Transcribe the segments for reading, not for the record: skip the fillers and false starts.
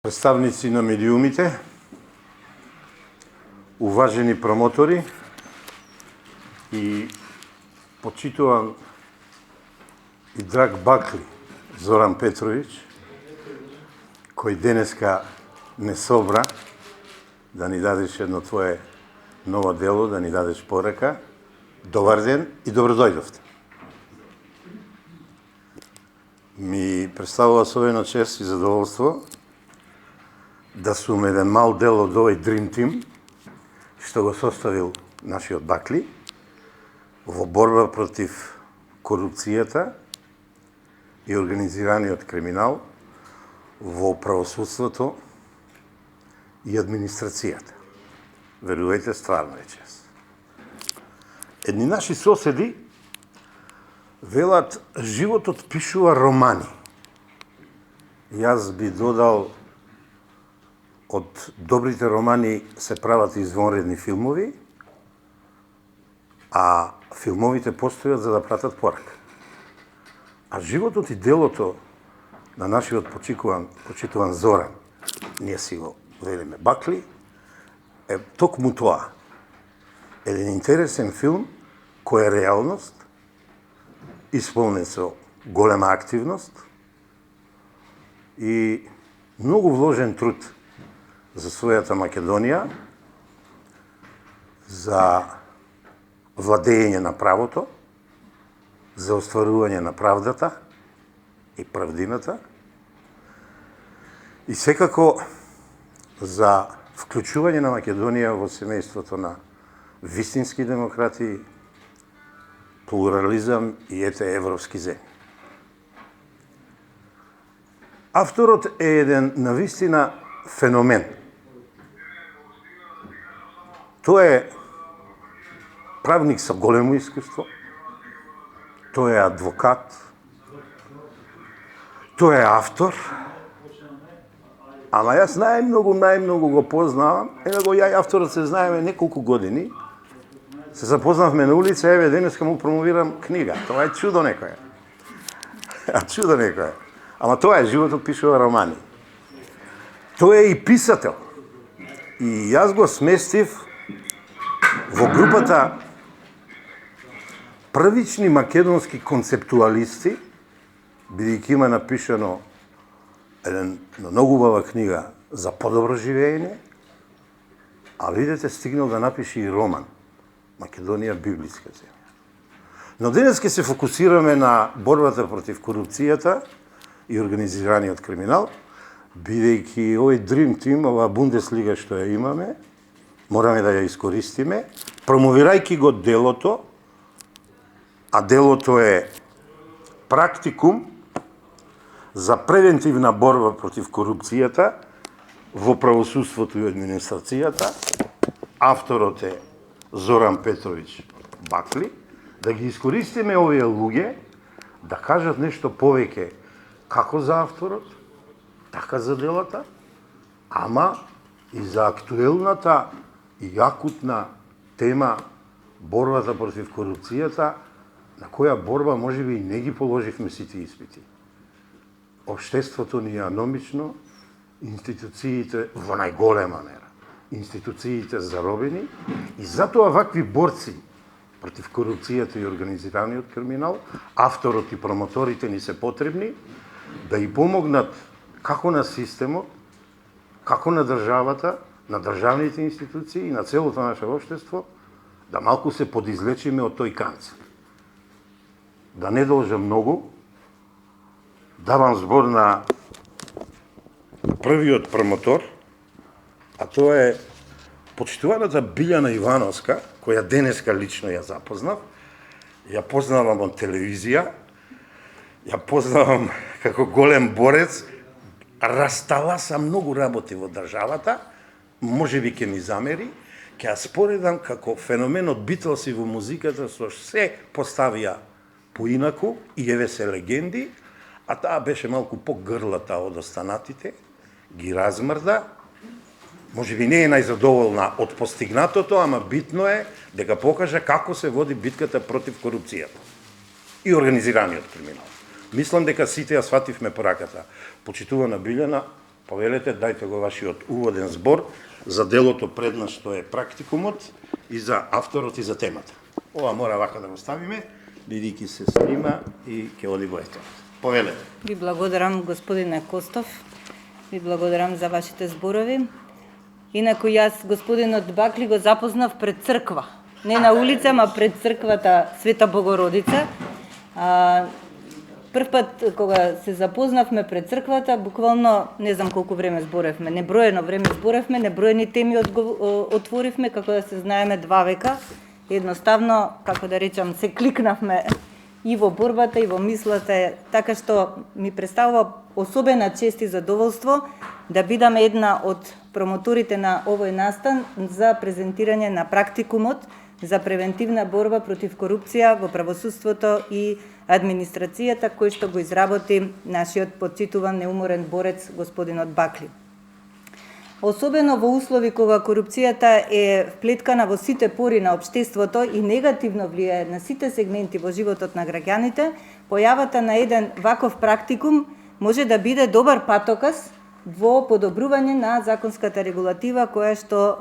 Представници на медиумите, уважени промотори и почитуван и драг бакли Зоран Петрович, кој денеска не собра да ни дадеш едно твое ново дело, да ни дадеш порака. Добар ден и добро дојдовте. Ми представува особено чест и задоволство да сум еден мал дел од овој Dream Team, што го составил нашиот Бакли во борба против корупцијата и организираниот криминал во правосудството и администрацијата. Верувајте, стварно е чест. Едни наши соседи велат, животот пишува романи. Јас би додал, од добрите романи се прават извонредни филмови, а филмовите постојат за да пратат порака. А животот и делото на нашиот почитуван Зоран, ние си го велиме Бакли, е токму тоа. Еден интересен филм кој е реалност, исполнен со голема активност и многу вложен труд за својата Македонија, за владење на правото, за остварување на правдата и правдината и секако за вклучување на Македонија во семејството на вистински демократи, плурализам и европски земји. Авторот е еден навистина феномен. Тој е правник со големо искуство, тој е адвокат, тој е автор, ама јас најмногу го познавам, го ја и авторот се знаеме неколку години, се запознавме на улица, еве денеска му промовирам книга, тоа е чудо некое. Чудо некое. Ама тоа е, животот пишува романи. Тој е и писател. И јас го сместив во групата првични македонски концептуалисти, бидејќи има напишано една многу убава книга за подобро живење, а видите, стигнал да напише и роман Македонија библиска земја. Но денес ќе се фокусираме на борбата против корупцијата и организираниот криминал, бидејќи овој Dream Team, ова Бундеслига што ја имаме, мораме да ја искористиме, промовирајќи го делото, а делото е практикум за превентивна борба против корупцијата во правосудството и администрацијата. Авторот е Зоран Петрович Бакли, да ги искористиме овие луѓе да кажат нешто повеќе како за авторот, така за делата, ама и за актуелната и акутна тема борбата против корупцијата, на која борба можеби и не ги положивме сите испити. Општеството ни е аномично, институциите во најголема мера, институциите заробени и затоа вакви борци против корупцијата и организираниот криминал, авторот и промоторите ни се потребни да и помогнат како на системот, како на државата, на државните институции и на целото наше општество, да малку се подизлечиме од тој канцер. Да не должам многу, давам збор на првиот промотор, а тоа е почитуваната Билјана Ивановска, која денеска лично ја запознав. Ја познавам од телевизија, ја познавам како голем борец, растала са многу работи во државата, можеби ќе ми замери, ќе ја споредам како феноменот Битлси во музиката со се поставија поинаку и еве се легенди, а таа беше малку погрлата од останатите, ги размрда. Можеби не е најзадоволна од постигнатото, ама битно е дека покажа како се води битката против корупцијата и организираниот криминал. Мислам дека сите ја свативме пораката. Почитувана Билјана, повелете, дајте го вашиот уводен збор за делото пред нас што е практикумот и за авторот и за темата. Ова мора вака да го ставиме, бидејќи се снима и ќе оди во етер. Повелете. Ви благодарам, господине Костов. Ви благодарам за вашите зборови. Инаку јас господинот Бакли го запознав пред црква. Не на улица, ма пред црквата Света Богородица. Прв пат кога се запознавме пред црквата, буквално не знам колку време зборевме. Неброено време зборевме, неброени теми отворивме, како да се знаеме 2 века. Едноставно, како да речам, се кликнавме и во борбата, и во мислата, така што ми представува особена чест и задоволство да бидам една од промоторите на овој настан за презентирање на практикумот за превентивна борба против корупција во правосудството и администрацијата, кој што го изработи нашиот подчитуван неуморен борец господинот Бакли. Особено во услови кога корупцијата е вплеткана во сите пори на општеството и негативно влијае на сите сегменти во животот на граѓаните, појавата на еден ваков практикум може да биде добар патоказ во подобрување на законската регулатива која што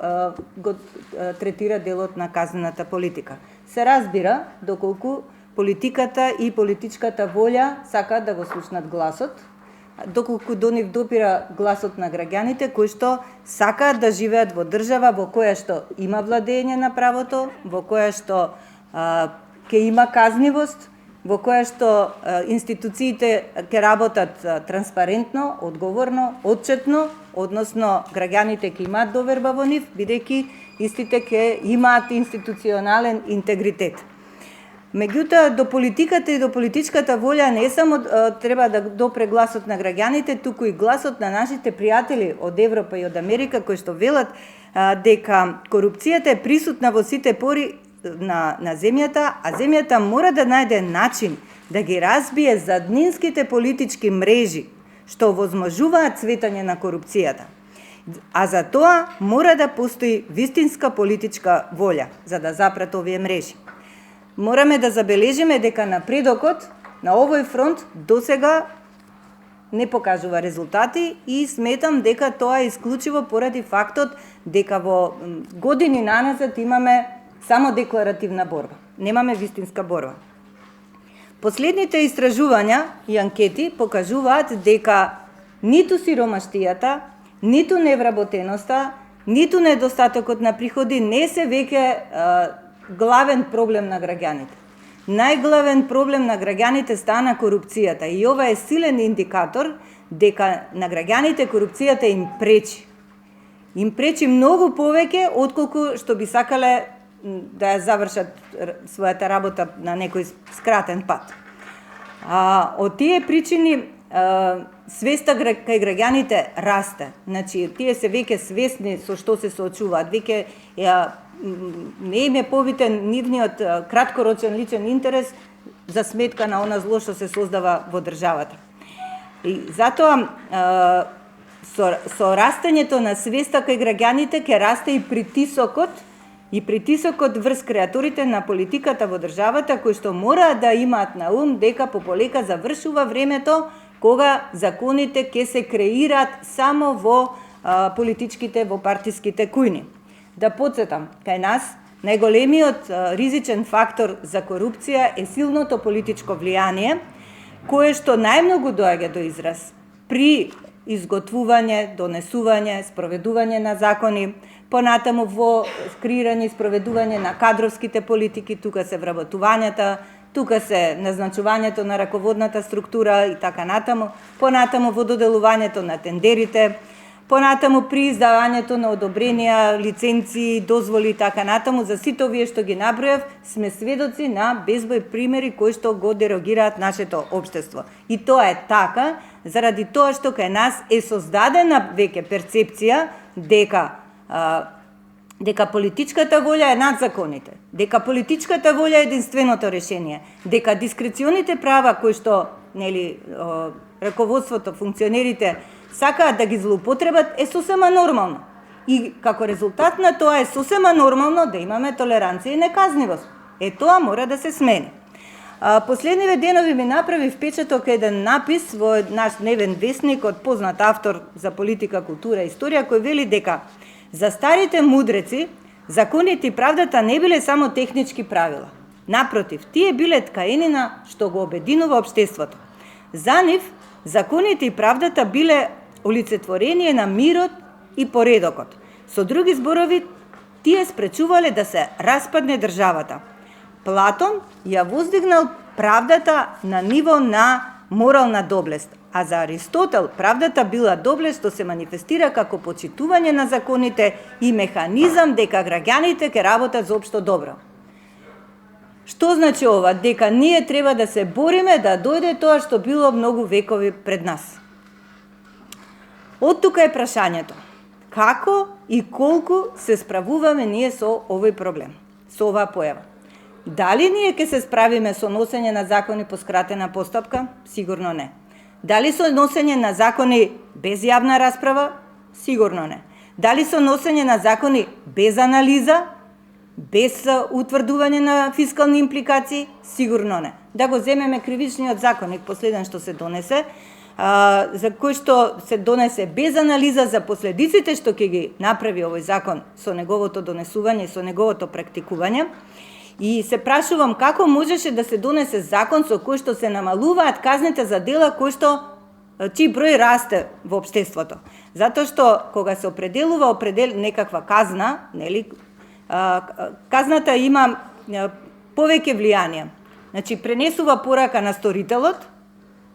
го третира делот на казнената политика. Се разбира доколку политиката и политичката волја сакаат да го слушнат гласот, доколку до нив допира гласот на граѓаните кои што сакаат да живеат во држава во која што има владење на правото, во која што ќе има казнивост, во која што институциите ќе работат транспарентно, одговорно, отчетно, односно граѓаните ќе имаат доверба во нив, бидејќи истите ќе имаат институционален интегритет. Меѓутоа, до политиката и до политичката волја не само треба да допре гласот на граѓаните, туку и гласот на нашите пријатели од Европа и од Америка, кои што велат дека корупцијата е присутна во сите пори на земјата, а земјата мора да најде начин да ги разбие заднинските политички мрежи што овозможуваат цветање на корупцијата. А за тоа мора да постои вистинска политичка волја за да запрат овие мрежи. Мораме да забележиме дека напредокот на овој фронт досега не покажува резултати и сметам дека тоа е исклучиво поради фактот дека во години наназад имаме само декларативна борба. Немаме вистинска борба. Последните истражувања и анкети покажуваат дека ниту сиромаштијата, ниту невработеноста, ниту недостатокот на приходи не се веќе главен проблем на граѓаните. Најглавен проблем на граѓаните стана корупцијата и ова е силен индикатор дека на граѓаните корупцијата им пречи. Им пречи многу повеќе отколку што би сакале да ја завршат својата работа на некој скратен пат. Од тие причини свеста кај граѓаните расте. Значи, тие се веќе свесни со што се соочуваат, веќе не им е побитен нивниот краткорочен личен интерес за сметка на она зло што се создава во државата. И затоа со растењето на свеста кај граѓаните ќе расте и притисокот врз креаторите на политиката во државата, кои што мора да имаат на ум дека пополека завршува времето кога законите ќе се креираат само во политичките, во партиските кујни. Да подсетам, кај нас најголемиот ризичен фактор за корупција е силното политичко влијание, кое што најмногу доаѓа до израз при изготвување, донесување, спроведување на закони, понатаму во креирање и спроведување на кадровските политики, тука се вработувањата, тука се назначувањето на раководната структура и така натаму, понатаму во доделувањето на тендерите, понатаму при издавањето на одобренија, лиценци, дозволи и така натаму. За сите овие што ги набројав, сме сведоци на безброј примери кои што го дерогираат нашето општество. И тоа е така заради тоа што кај нас е создадена веќе перцепција дека политичката волја е над законите, дека политичката волја е единственото решение, дека дискреционите права кои што раководството, функционерите сакаат да ги злоупотребат е сосема нормално. И како резултат на тоа е сосема нормално да имаме толеранција и неказнивост. Тоа мора да се смени. Последниве денови ми направи впечаток еден напис во наш дневен весник од познат автор за политика, култура и историја, кој вели дека за старите мудреци законите и правдата не биле само технички правила. Напротив, тие биле ткаенина што го обединува општеството. За нив, законите и правдата биле олицетворение на мирот и поредокот. Со други зборови, тие спречувале да се распадне државата. Платон ја воздигнал правдата на ниво на морална доблест, а за Аристотел правдата била доблест што се манифестира како почитување на законите и механизам дека граѓаните ќе работат за општо добро. Што значи ова? Дека ние треба да се бориме да дојде тоа што било многу векови пред нас. Од тука е прашањето. Како и колку се справуваме ние со овој проблем, со оваа појава? Дали ние ќе се справиме со носење на закони по скратена постапка? Сигурно не. Дали со носење на закони без јавна расправа? Сигурно не. Дали со носење на закони без анализа, без утврдување на фискални импликации? Сигурно не. Да го земеме кривичниот законник, последен што се донесе, за кој што се донесе без анализа за последиците што ќе ги направи овој закон со неговото донесување и со неговото практикување. И се прашувам како можеше да се донесе закон со кој што се намалуваат казните за дела чиј број расте во општеството. Затоа што кога се определува некаква казна, нели, казната има повеќе влијание. Значи пренесува порака на сторителот,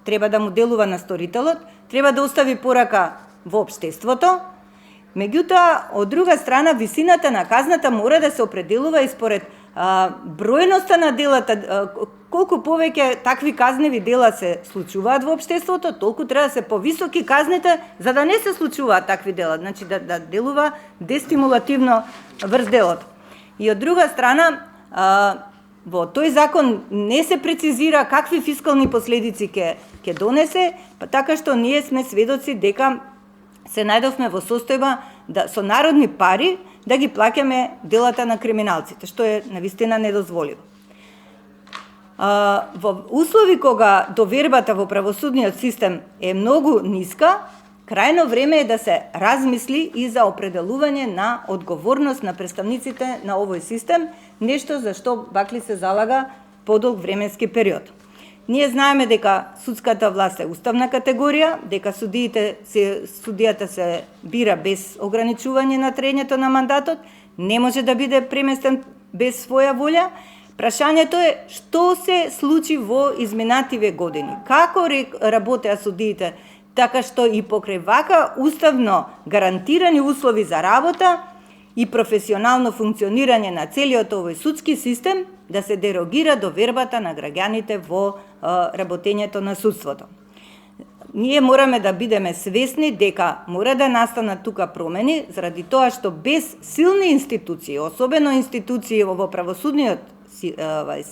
треба да му делува на сторителот, треба да остави порака во општеството. Меѓутоа, од друга страна, висината на казната мора да се определува и според бројноста на делата. Колку повеќе такви казневи дела се случуваат во општеството, толку треба да се повисоки казните за да не се случуваат такви дела, значи да делува дестимулативно врз делото. И од друга страна, во тој закон не се прецизира какви фискални последици ќе донесе, па така што ние сме сведоци дека се најдовме во состојба да со народни пари да ги плаќаме делата на криминалците, што е навистина недозволиво. Во услови кога довербата во правосудниот систем е многу ниска, крајно време е да се размисли и за определување на одговорност на представниците на овој систем, нешто за што Бакли се залага подолг временски период. Ние знаеме дека судската власт е уставна категорија, дека судијата се бира без ограничување на траењето на мандатот, не може да биде преместен без своја волја. Прашањето е што се случи во изминативе години, како работеа судиите, така што и покрај вака уставно гарантирани услови за работа и професионално функционирање на целиот овој судски систем да се дерогира довербата на граѓаните во работењето на судството. Ние мораме да бидеме свесни дека мора да настанат тука промени, заради тоа што без силни институции, особено институции во правосудниот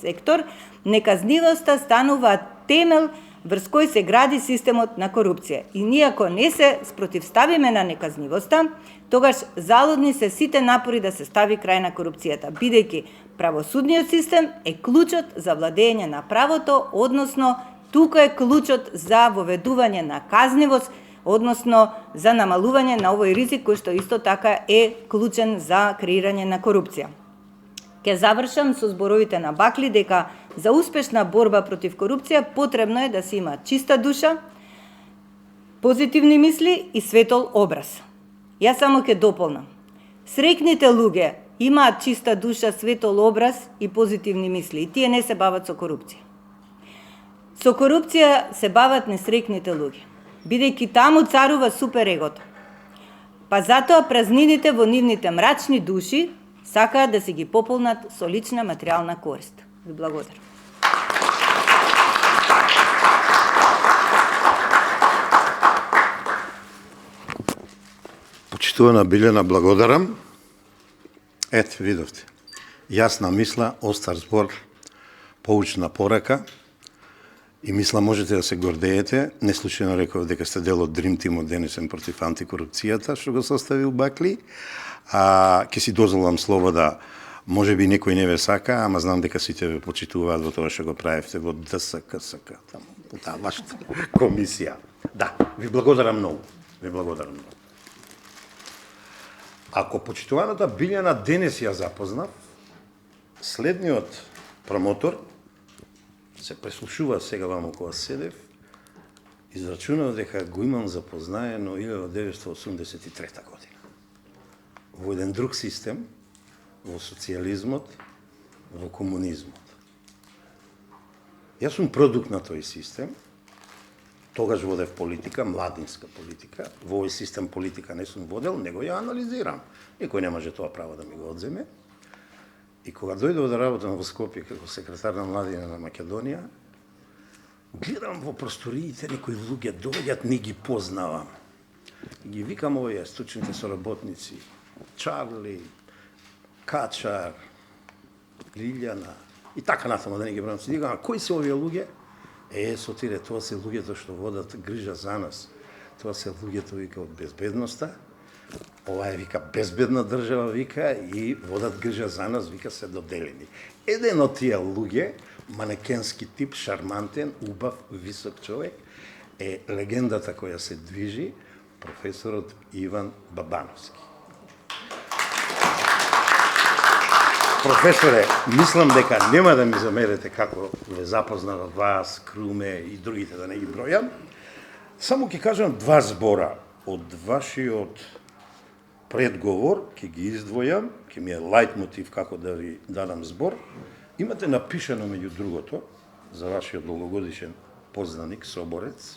сектор, неказнивоста станува темел врз кој се гради системот на корупција. И ние ако не се спротивставиме на неказнивоста, тогаш залудни се сите напори да се стави крај на корупцијата, бидејќи правосудниот систем е клучот за владење на правото, односно тука е клучот за воведување на казнивост, односно за намалување на овој ризик кој што исто така е клучен за креирање на корупција. Ке завршам со зборовите на Бакли дека за успешна борба против корупција потребно е да се има чиста душа, позитивни мисли и светол образ. Јас само ќе дополнам. Среќните луѓе имаат чиста душа, светол образ и позитивни мисли и тие не се бават со корупција. Со корупција се бават несреќните луѓе, бидејќи таму царува суперегото. Па затоа празнините во нивните мрачни души сакаат да се ги пополнат со лична материјална корист. Ви благодарам. Почитувана Билјана, благодарам. Ете, видовте. Јасна мисла, остар збор, поучна порака. И мисла можете да се гордеете. Не случајно реков дека сте дел од Дрим тимот денесен против антикорупцијата, што го составил Бакли. Ке си дозволам слово да Може би некој не ве сака, ама знам дека сите ве почитуваат во тоа што го правевте во ДСКСК, таму, во таа вашата комисија. Да, ви благодарам многу. Ви благодарам многу. Ако почитуваната Билјана денес ја запознав, следниот промотор се преслушува сега ваму кога седев, израчунав дека го имам запознаено 1983 година. Во еден друг систем, во социјализмот, во комунизмот. Јас сум продукт на тој систем, тогаш водев политика, младинска политика, во овој систем политика не сум водел, него ја анализирам. Никој не може тоа право да ми го одземе. И кога дојдов да работам во Скопје како секретар на младина на Македонија, гледам во просториите некои луѓе доаѓаат, не ги познавам. Ги викам овие стручните соработници, Чарли, Качар, Лилјана и така натаму, да не ги брам. Си дигам, кои се овие луѓе? Сотире, тоа се луѓето што водат грижа за нас. Тоа се луѓето, вика, од безбедноста. Ова е, вика, безбедна држава, вика, и водат грижа за нас, вика, се доделени. Еден од тие луѓе, манекенски тип, шармантен, убав, висок човек, е легендата која се движи, професорот Иван Бабановски. Професоре, мислам дека нема да ми замерете како ве запознава вас, Круме и другите, да не ги бројам. Само ќе кажам два збора од вашиот предговор, ќе ги издвојам, ќе ми е лајт мотив како да ви дадам збор. Имате напишано меѓу другото за вашиот долгогодишен познаник, соборец,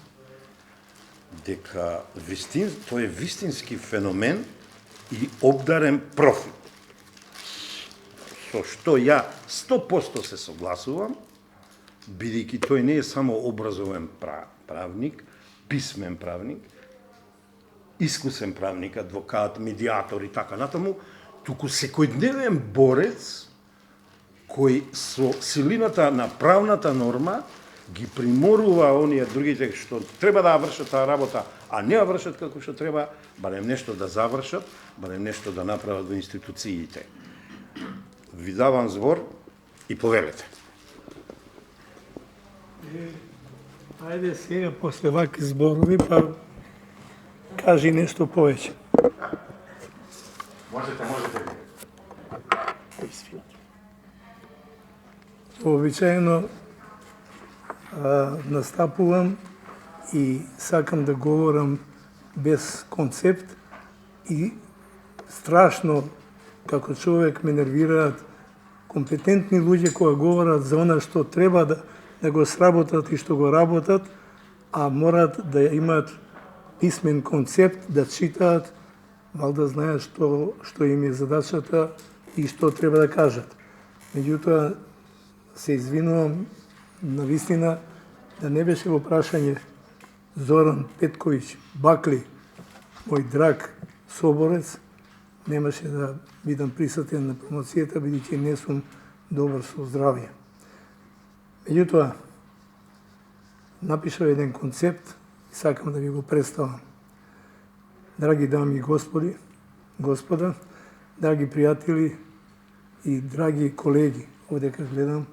дека тој е вистински феномен и обдарен профит. Со што ја 100% се согласувам, бидејќи тој не е само образовен правник, писмен правник, искусен правник, адвокат, медиатор и така натаму, туку секојдневен борец кој со силината на правната норма ги приморува оние другите што треба да вршат таа работа, а не ја вршат како што треба, барем нешто да завршат, барем нешто да направат во институциите. Ви давам збор и повелете. Ајде сега, после вакви зборови, па кажи нешто повеќе. Можете. Обичаено настапувам и сакам да говорам без концепт и страшно како човек ме нервираат компетентни луѓе кои говорат за она што треба да го сработат и што го работат, а морат да имаат писмен концепт, да читаат, валда знаат што им е задачата и што треба да кажат. Меѓутоа, се извинувам навистина да не беше во прашање Зоран Петковиќ Бакли, мој драг соборец, немаше да бидам присутен на промоцијата, бидејќи не сум добар со здравје. Меѓутоа, напишав еден концепт и сакам да ви го представам. Драги дами и господа, драги пријатели и драги колеги, овдека гледам,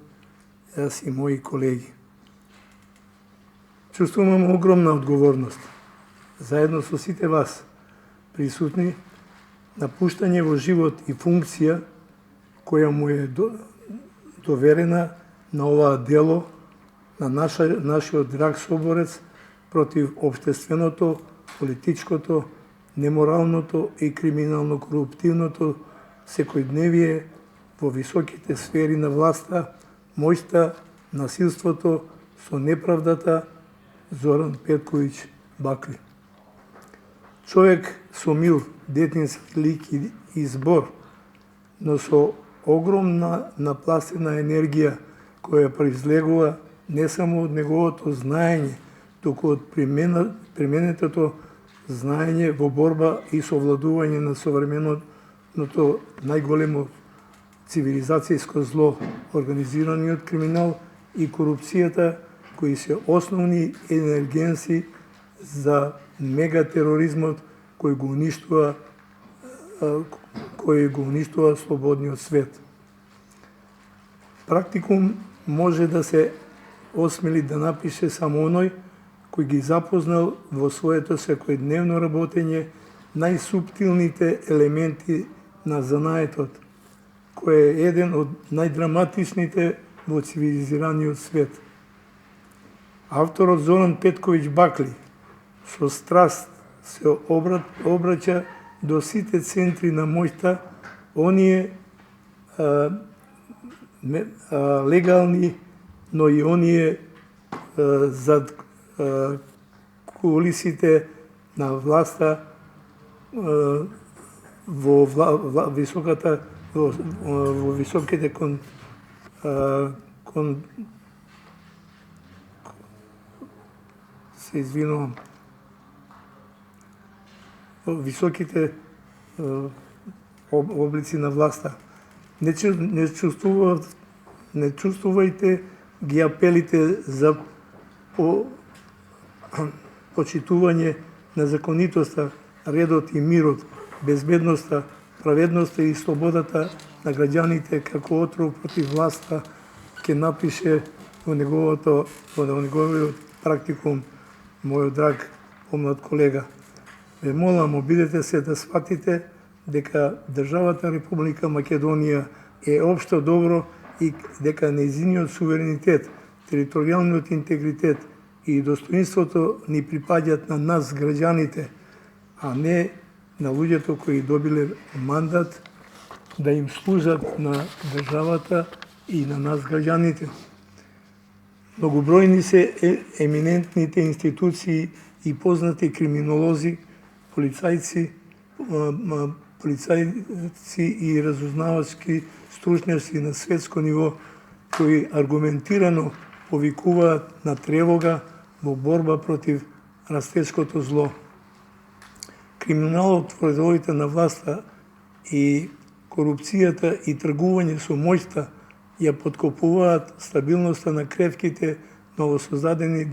јас и мои колеги. Чувствувам огромна одговорност, заедно со сите вас, присутни, на пуштање во живот и функција која му е доверена на оваа дело, на нашиот драг соборец против општественото, политичкото, неморалното и криминално-коруптивното секојдневие во високите сфери на власта, моќта, насилството со неправдата Зоран Петковиќ Бакли. Човек со мил, детински лик и збор, но со огромна напластена енергија која произлегува не само од неговото знаење, туку од применетото знаење во борба и совладување на современото најголемо цивилизацијско зло, организираниот криминал и корупцијата, кои се основни енергенси за мегатероризмот кој го уништува слободниот свет. Практикум може да се осмели да напише само оној кој ги запознал во своето секојдневно работење најсуптилните елементи на занаетот, кој е еден од најдраматичните во цивилизираниот свет. Авторот Зоран Петковиќ Бакли со страст се обраќа до сите центри на моќта, оние легални, но и оние зад кулисите на власта во високата во високите се извинувам, во високите облици на власта. Не чувствувајте ги апелите за почитување на законитоста, редот и мирот, безбедноста, праведноста и слободата на граѓаните како отров против власта, ќе напише во неговиот практикум мојот драг помлад колега. Ве молам, обидете се да сватите дека државата Република Македонија е општо добро и дека нејзиниот суверенитет, територијалниот интегритет и достоинството ни припаѓаат на нас, граѓаните, а не на луѓето кои добиле мандат да им служат на државата и на нас, граѓаните. Многобројни се еминентните институции и познати криминолози, полицајци и разузнавачки стручњаци на светско ниво кои аргументирано повикуваат на тревога во борба против растечкото зло. Криминалот во редовите на власта и корупцијата и тргување со моќта ја подкопуваат стабилноста на кревките новосоздадени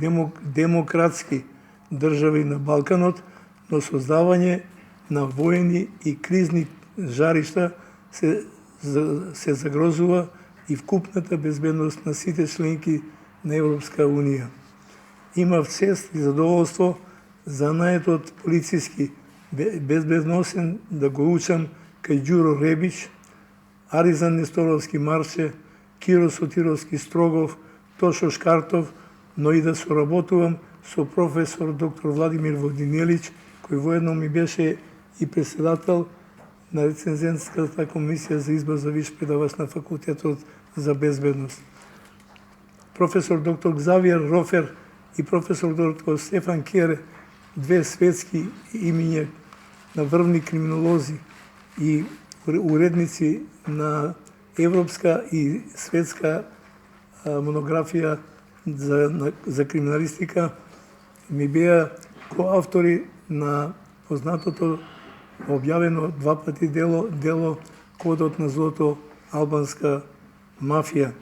демократски држави на Балканот, но создавање на воени и кризни жаришта се загрозува и вкупната безбедност на сите членки на Европска Унија. Имав чест и задоволство занаетот полициски безбедносен да го учам кај Ѓуро Ребич, Аризан Несторовски Марче, Киро Сотировски Строгов, Тошо Шкартов, но и да соработувам со професор доктор Владимир Водинелич, кој воедно ми беше и председател на рецензентската комисија за избор за виш предавач на факултетот за безбедност. Професор доктор Кзавиер Рофер и професор доктор Стефан Кере, две светски имиња на врвни криминолози и уредници на европска и светска монографија за криминалистика, ми беа коавтори на познатото објавено два пати дело Кодот на злото албанска мафија.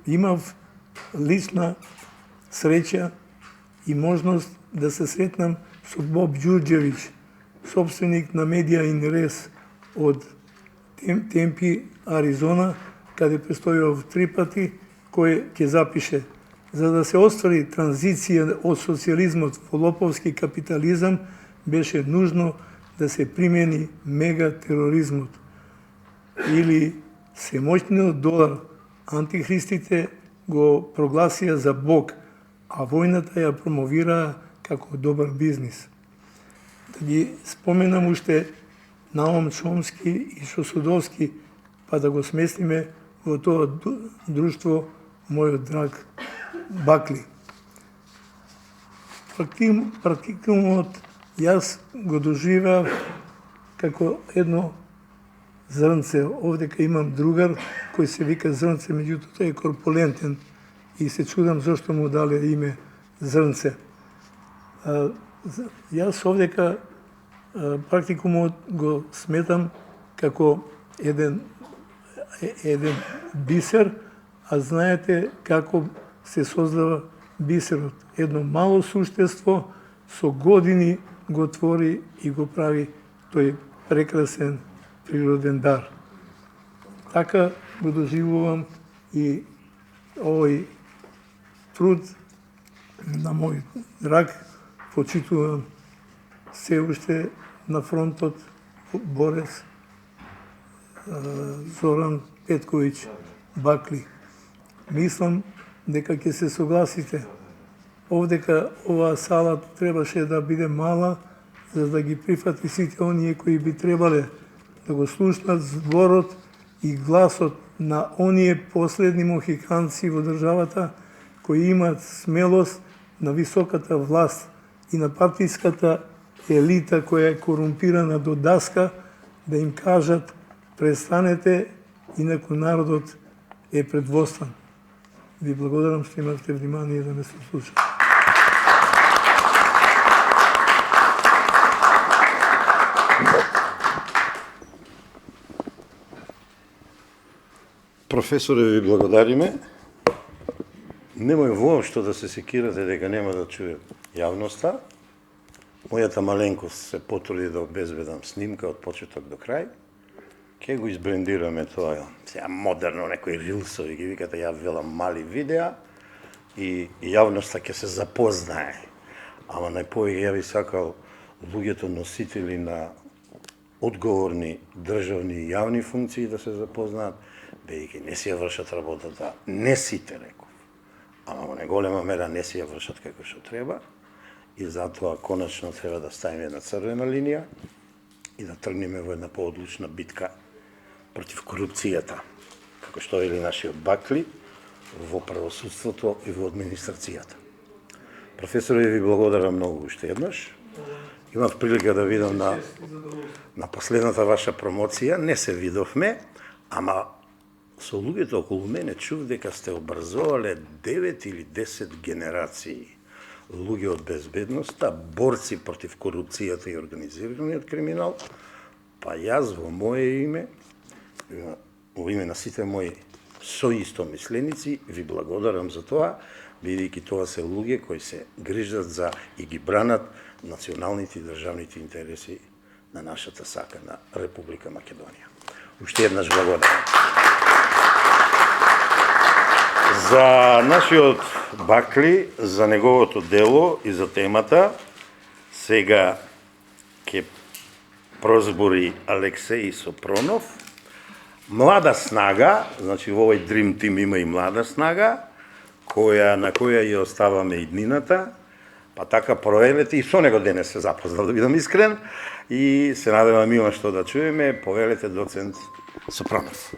Имав лична среќа и можност да се сретнам со Боб Ѓурѓевиќ, собственик на Медија Инрес од Темпи, Аризона, каде престојав 3 пати, кој ќе запише: за да се оствари транзиција од социјализмот во лоповски капитализам, беше нужно да се примени мегатероризмот. Или семоќниот долар антихристите го прогласија за Бог, а војната ја промовираа како добар бизнис. Да ги споменам уште Наум Чомски и Шосудовски, па да го сместиме во тоа друштво мојот драг Бакли. Практикумот јас го доживеав како едно зрнце. Овдека имам другар кој се вика Зрнце, меѓутоа тој е корпулентен и се чудам зошто му дале име Зрнце. Јас овдека практикумот го сметам како еден бисер, а знаете како се создава бисерот. Едно мало суштество со години го твори и го прави тој прекрасен природен дар. Така го доживувам и овој труд на мој драг почитувам се уште на фронтот борец Зоран Петковиќ Бакли. Мислам дека ќе се согласите. Овдека оваа сала требаше да биде мала, за да ги прифати сите оние кои би требале да го слушнат зборот и гласот на оние последни мохиканци во државата кои имаат смелост на високата власт и на партиската елита која е корумпирана до даска да им кажат престанете, инаку народот е предвостан. Ви благодарам што имавте внимание да ме слушате. Професоре, ви благодариме. Немој воопшто да се секирате дека нема да чуе јавноста. Мојата маленкост се потруди да обезбедам снимка од почеток до крај. Ке го избрендираме тоа. Сега модерно некои рилсови ги викате, ја велам мали видеа и јавноста ќе се запознае. Ама најповеќе ја би сакал луѓето носители на одговорни државни и јавни функции да се запознаат, бидејќи не си ја вршат работата, не сите реков, ама во неголема мера не си ја вршат како што треба и затоа конечно треба да ставиме една црвена линија и да тргнеме во една поодлучна битка против корупцијата, како што вели нашиот Бакли, во правосудството и во администрацијата. Професоре, ви благодарам многу уште еднаш. Имав прилика да видам на последната ваша промоција, не се видовме, ама со луѓето околу мене чув дека сте образовале 9 или 10 генерации луѓе од безбедноста, борци против корупцијата и организираниот криминал, па јас во моје име, во име на сите мои соистомисленици, ви благодарам за тоа, бидејќи тоа се луѓе кои се грижат за и ги бранат националните и државните интереси на нашата сакана Република Македонија. Уште еднаш благодарам. За нашиот Бакли, за неговото дело и за темата, сега ќе прозбори Алексеј Сопронов. Млада снага, значи во овој Dream Team има и млада снага, на која ја оставаме иднината, па така провелете, и со него денес се запознал, да бидам искрен, и се надевам има што да чуеме, повелете доцент Сопронов.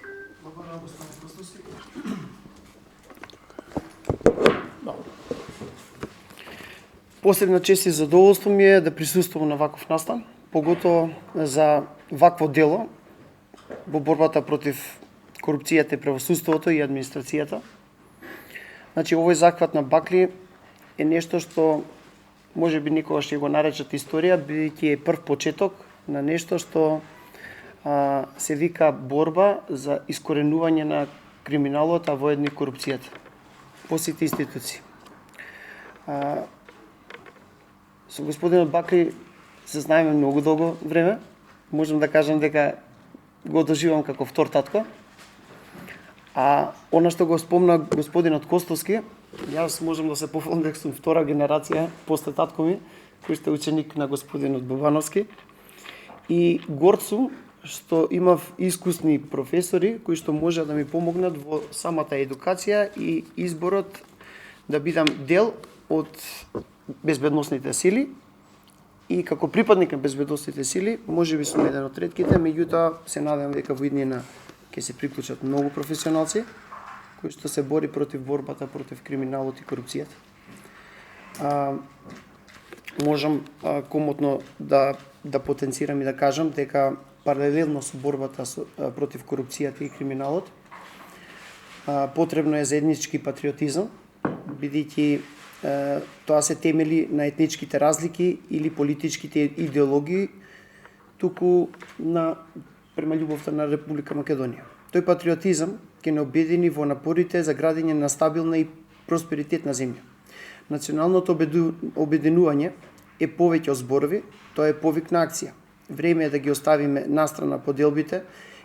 Посебна чест и задоволство ми е да присуствувам на ваков настан, поготово за вакво дело во борбата против корупцијата и правосудството и администрацијата. Значи, овој захват на Бакли е нешто што може би никогаш ќе го наречат историја, бидејќи е прв почеток на нешто што се вика борба за искоренување на криминалот, а воедно и корупцијата во сите институции. Со господинот Бакли се знаеме многу долго време. Можам да кажам дека го доживам како втор татко. А она што го спомна господинот Костовски, јас можам да се пофалам дека сум втора генерација после татко ми, кој што е ученик на господинот Бобановски. И горд сум што имав искусни професори кои што може да ми помогнат во самата едукација и изборот да бидам дел од безбедносните сили и како припадник на безбедносните сили, може би сум еден од ретките, меѓутоа се надевам дека во иднина ќе се приклучат многу професионалци кои што се бори против борбата против криминалот и корупцијата. Можам комотно да потенцирам и да кажам дека паралелно со борбата против корупцијата и криминалот потребно е заеднички патриотизам, бидејќи тоа се темели на етничките разлики или политичките идеологии, туку према љубовта на Република Македонија. Тој патриотизам ќе не обедини во напорите за градење на стабилна и просперитетна земја. Националното обединување е повеќе од зборови, тоа е повик на акција. Време е да ги оставиме настрана поделбите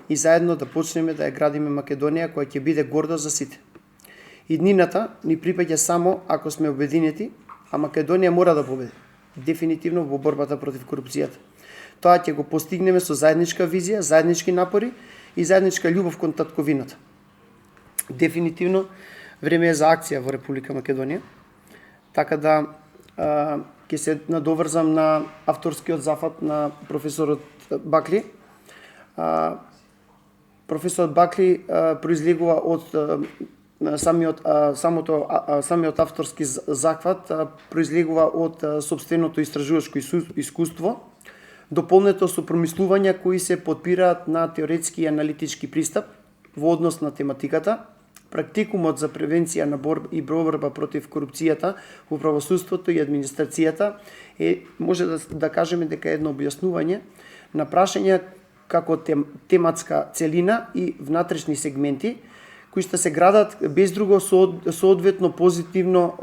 и заедно да почнеме да ја градиме Македонија која ќе биде гордост за сите. Иднината ни припаѓа само ако сме обединети, а Македонија мора да победи. Дефинитивно во борбата против корупцијата. Тоа ќе го постигнеме со заедничка визија, заеднички напори и заедничка љубов кон татковината. Дефинитивно време е за акција во Република Македонија. Така да ќе се надоврзам на авторскиот зафат на професорот Бакли. Професорот Бакли произлегува од самиот авторски захват, произлегува од сопственото истражувачко искуство, дополнето со промислувања кои се подпираат на теоретски и аналитички пристап во однос на тематиката, практикумот за превенција на борба против корупцијата во правосудството и администрацијата може да кажеме дека е едно објаснување на прашања како тематска целина и внатрешни сегменти кои што се градат без друго соодветно позитивно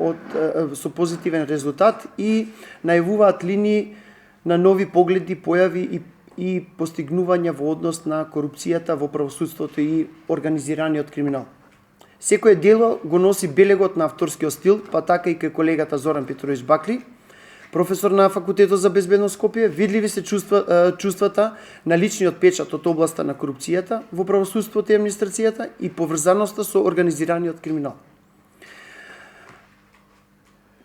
со позитивен резултат и најавуваат линии на нови погледи, појави и постигнувања во однос на корупцијата во правосудството и организираниот криминал. Секое дело го носи белегот на авторскиот стил, па така и кај колегата Зоран Петрович Бакли, професор на Факултетот за безбедност Скопје. Видливи се чувствата на личниот печат од областа на корупцијата во правосудството и администрацијата и поврзаноста со организираниот криминал.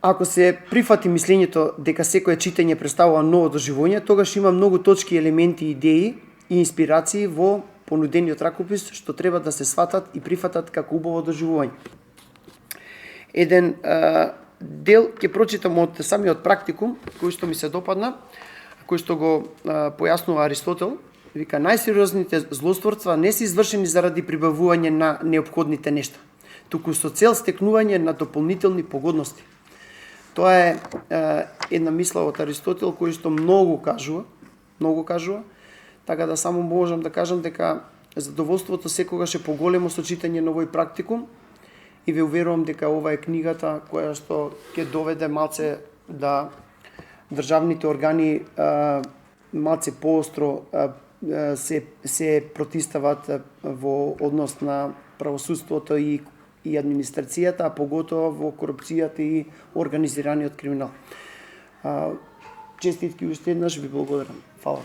Ако се прифати мислењето дека секое читање представува ново доживување, тогаш има многу точки, елементи, идеи и инспирации во понудениот ракопис што треба да се сватат и прифатат како убаво доживување. Еден дел ќе прочитам од самиот практикум, кој што ми се допадна, кој што го појаснува Аристотел. Вика, најсериозните злостворства не се извршени заради прибавување на неопходните нешта, туку со цел стекнување на дополнителни погодности. Тоа е една мисла од Аристотел кој што многу кажува, така да само можам да кажам дека задоволството секогаш е поголемо со читање на овој практикум и ве уверувам дека ова е книгата која што ќе доведе малце да државните органи малце поостро се протистават во однос на правосудството и администрацијата, а поготово во корупцијата и организираниот криминал. Честитки уште еднаш, ви благодарам. Фала.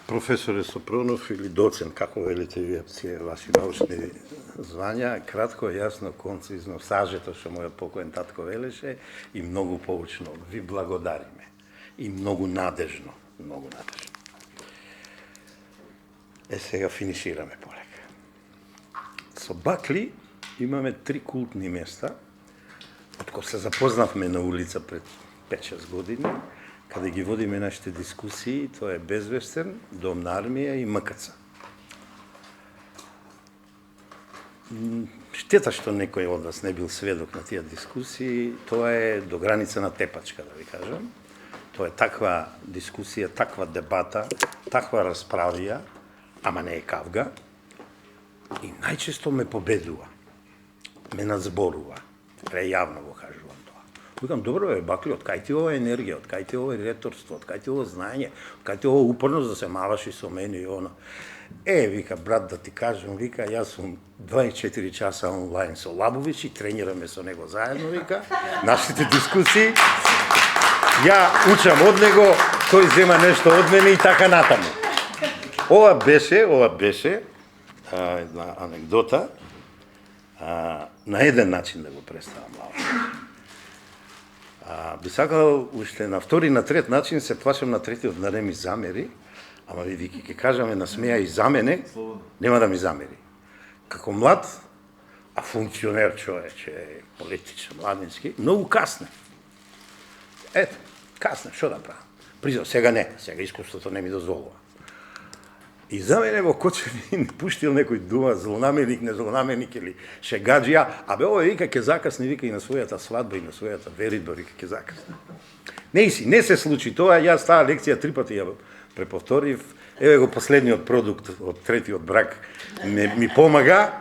Професоре Сопронов или доцент, како велите вие тие ваши научни звања, кратко, јасно, концизно, сажето што мојот покоен татко велеше и многу поучно. Ви благодариме. И многу надежно, многу надежно. Сега финишираме полека. Со Бакли имаме 3 култни места, од кои се запознавме на улица пред 5-6 години, каде ги водиме нашите дискусии, тоа е Безвестен, Дом на армија и МКЦ. Штета што некој од вас не бил сведок на тие дискусии, тоа е до граница на тепачка, да ви кажам. Тоа е таква дискусија, таква дебата, таква расправија, ама не е кавга, и најчесто ме победува, ме надзборува, јавно го кажувам. Викам, добро е, Бакли, од кај ти ова енергија, од кај ти ова реторство, од кај ти ова знаење, од кај ти ова упорност да се маваш и со мене и оно. Вика, брат, да ти кажам, вика, јас сум 24 часа онлайн со Лабович и тренираме со него заедно, вика, нашите дискусии. Ја учам од него, тој зема нешто од мене и така натаму. Ова беше една анекдота, на еден начин да го представам Лабович. Би сакал уште на втори, на трет начин, се плашам на третиот да не ми замери, ама види, ќе кажаме насмеја и за мене, нема да ми замери. Како млад, а функционер човече, политичен, младински, многу касне. Ето, касне, што да правам? Признав, сега не, сега искуството не ми дозволува. И за мене во Кочани не пуштил некој дума, злонамерник, незлонамерник или шегаджија, абе ова вика ќе закасни, вика и на својата свадба и на својата веридба, вика ќе закасни. Не се случи тоа, јас таа лекција 3 пати ја преповторив, еве го последниот продукт од третиот брак ми помага.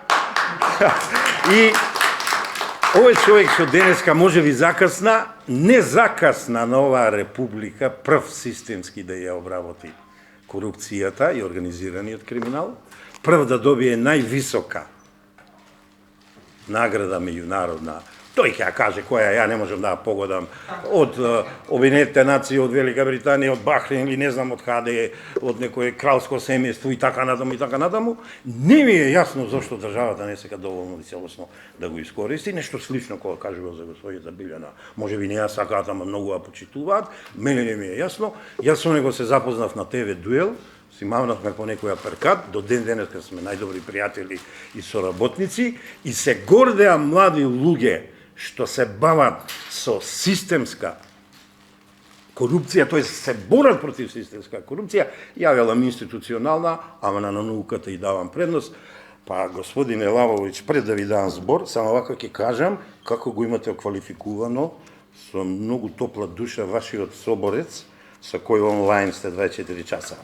Овој човек што денеска можеби закасна, не закасна на оваа република прв системски да ја обработи корупцијата и организираниот криминал, прв да добие највисока награда меѓународна. Тој ќе ја каже која, ја не можам да ја погодам, од Обединетите нации, од Велика Британија, од Бахрейн или не знам од каде, од некое кралско семејство и така надаму и така надаму. Не ми е јасно зашто државата не сека доволно и целосно да го искористи. Нешто слично кога кажува за господината Билјана. Можеби не ја сакаат, ама многу ја почитуваат. Мене не ми е јасно. Јас со него се запознав на ТВ Дуел, си мавнавме по некоја перкат, до ден денеска сме најдобри пријатели и соработници и се гордеа млади луѓе што се бават со системска корупција, тоест се борат против системска корупција, ја велам институционална, ама на науката и давам предност. Па, господине Лавовиќ, пред да ви давам збор, само вака ќе кажам како го имате оквалификувано со многу топла душа вашиот соборец, со кој онлайн сте 24 часа.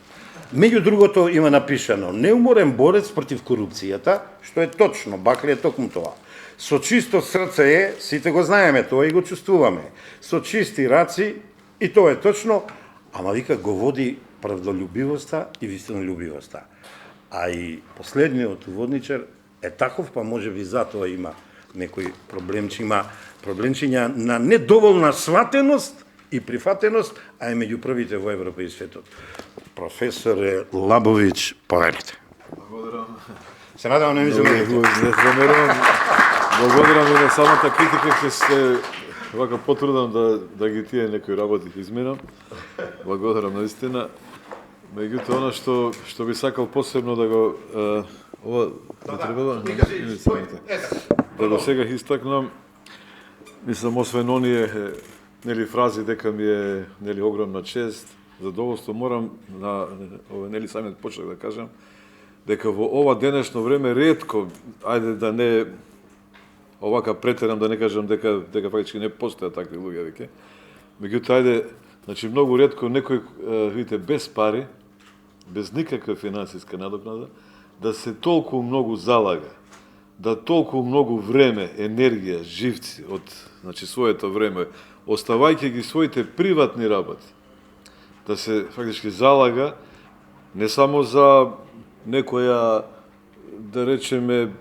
Меѓу другото има напишано неуморен борец против корупцијата, што е точно, Бакли е токму тоа. Со чисто срце е, сите го знаеме, тоа и го чувствуваме. Со чисти раци, и тоа е точно, ама вика го води правдолюбивоста и вистинолюбивоста. А и последниот уводничар е таков, па може би затоа има некои проблемчиња на недоволна сватеност и прифатеност, а е меѓу првите во Европа и светот. Професоре Лабовиќ, поверите. Благодарам. Се надевам не ми замерите. Благодарам и на самата критика, ќе се вака потрудам да ги тие некои работи изменам. Благодарам наистина. Меѓутоа, она што би сакал посебно да го ова не требава да го сега истакнам, мислам освен оние нели фрази дека ми е нели огромна чест, задоволство, морам на нели самиот почнах да кажам дека во ова денешно време ретко, ајде да не овака претерам да не кажам дека фактички не постојат такви луѓе веќе. Меѓутоа, ајде, значи многу ретко некој видите без пари, без никаква финансиска надокнада, да се толку многу залага, да толку многу време, енергија, живци од значи своето време, оставајќи ги своите приватни работи, да се фактички залага не само за некоја, да речеме,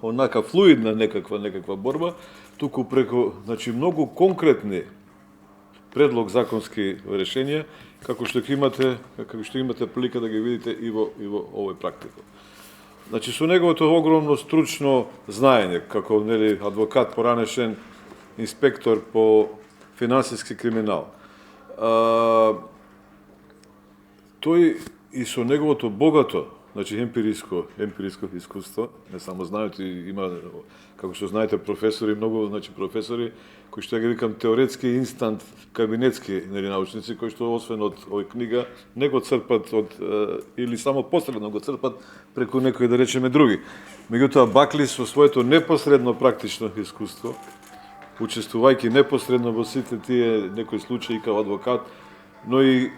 онака флуидна некаква борба, туку преку значи многу конкретни предлог законски решенија, како што имате прилика да ги видите и во овој практика. Значи со неговото огромно стручно знаење како нели адвокат поранешен инспектор по финансиски криминал. Тој и со неговото богато, значи емпириско искуство, не само знаете, има, како што знаете, професори, многу, значи професори, кои што ја ги викам теоретски инстант кабинетски нели научници, кои што освен од овој книга не го црпат од или само посредно го црпат преку некои да речеме други. Меѓутоа Бакли со своето непосредно практично искуство, учествувајќи непосредно во сите тие некои случаи како адвокат, но и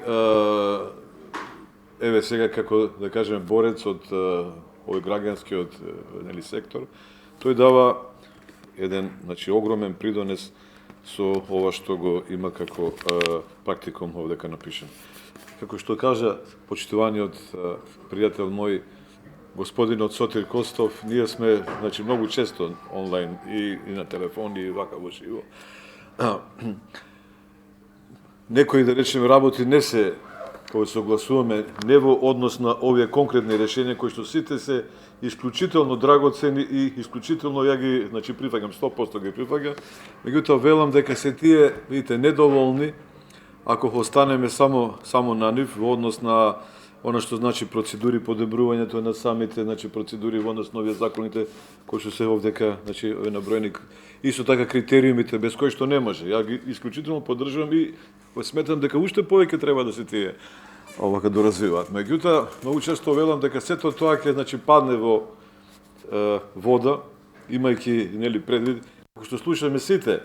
еве сега како да кажеме борец од овој граѓанскиот нели сектор, тој дава еден значи огромен придонес со ова што го има како практикум овдека напишен. Како што кажа почитуваниот пријател мој господинот Сотир Костов, ние сме значи многу често онлайн и на телефон и вака во живо. Некои да речеме работи не се кои согласуваме не во однос на овие конкретни решенија кои што сите се исклучително драгоцени и исклучително ја ги значи прифаќам 100% ги прифаќам. Меѓутоа велам дека се тие видите недоволни ако останеме само на нив во однос на она што значи процедури подобрувањето на самите значи процедури во однос на овие законите кои што се овдека значи овој набројник исто така критериумите без кои што не може. Ја ги исклучително поддржувам и сметам дека уште повеќе треба да се тие овака доразвиваат. Меѓутоа многу често велам дека сето тоа ќе значи падне во вода, имајќи нели предвид како што слушаме сите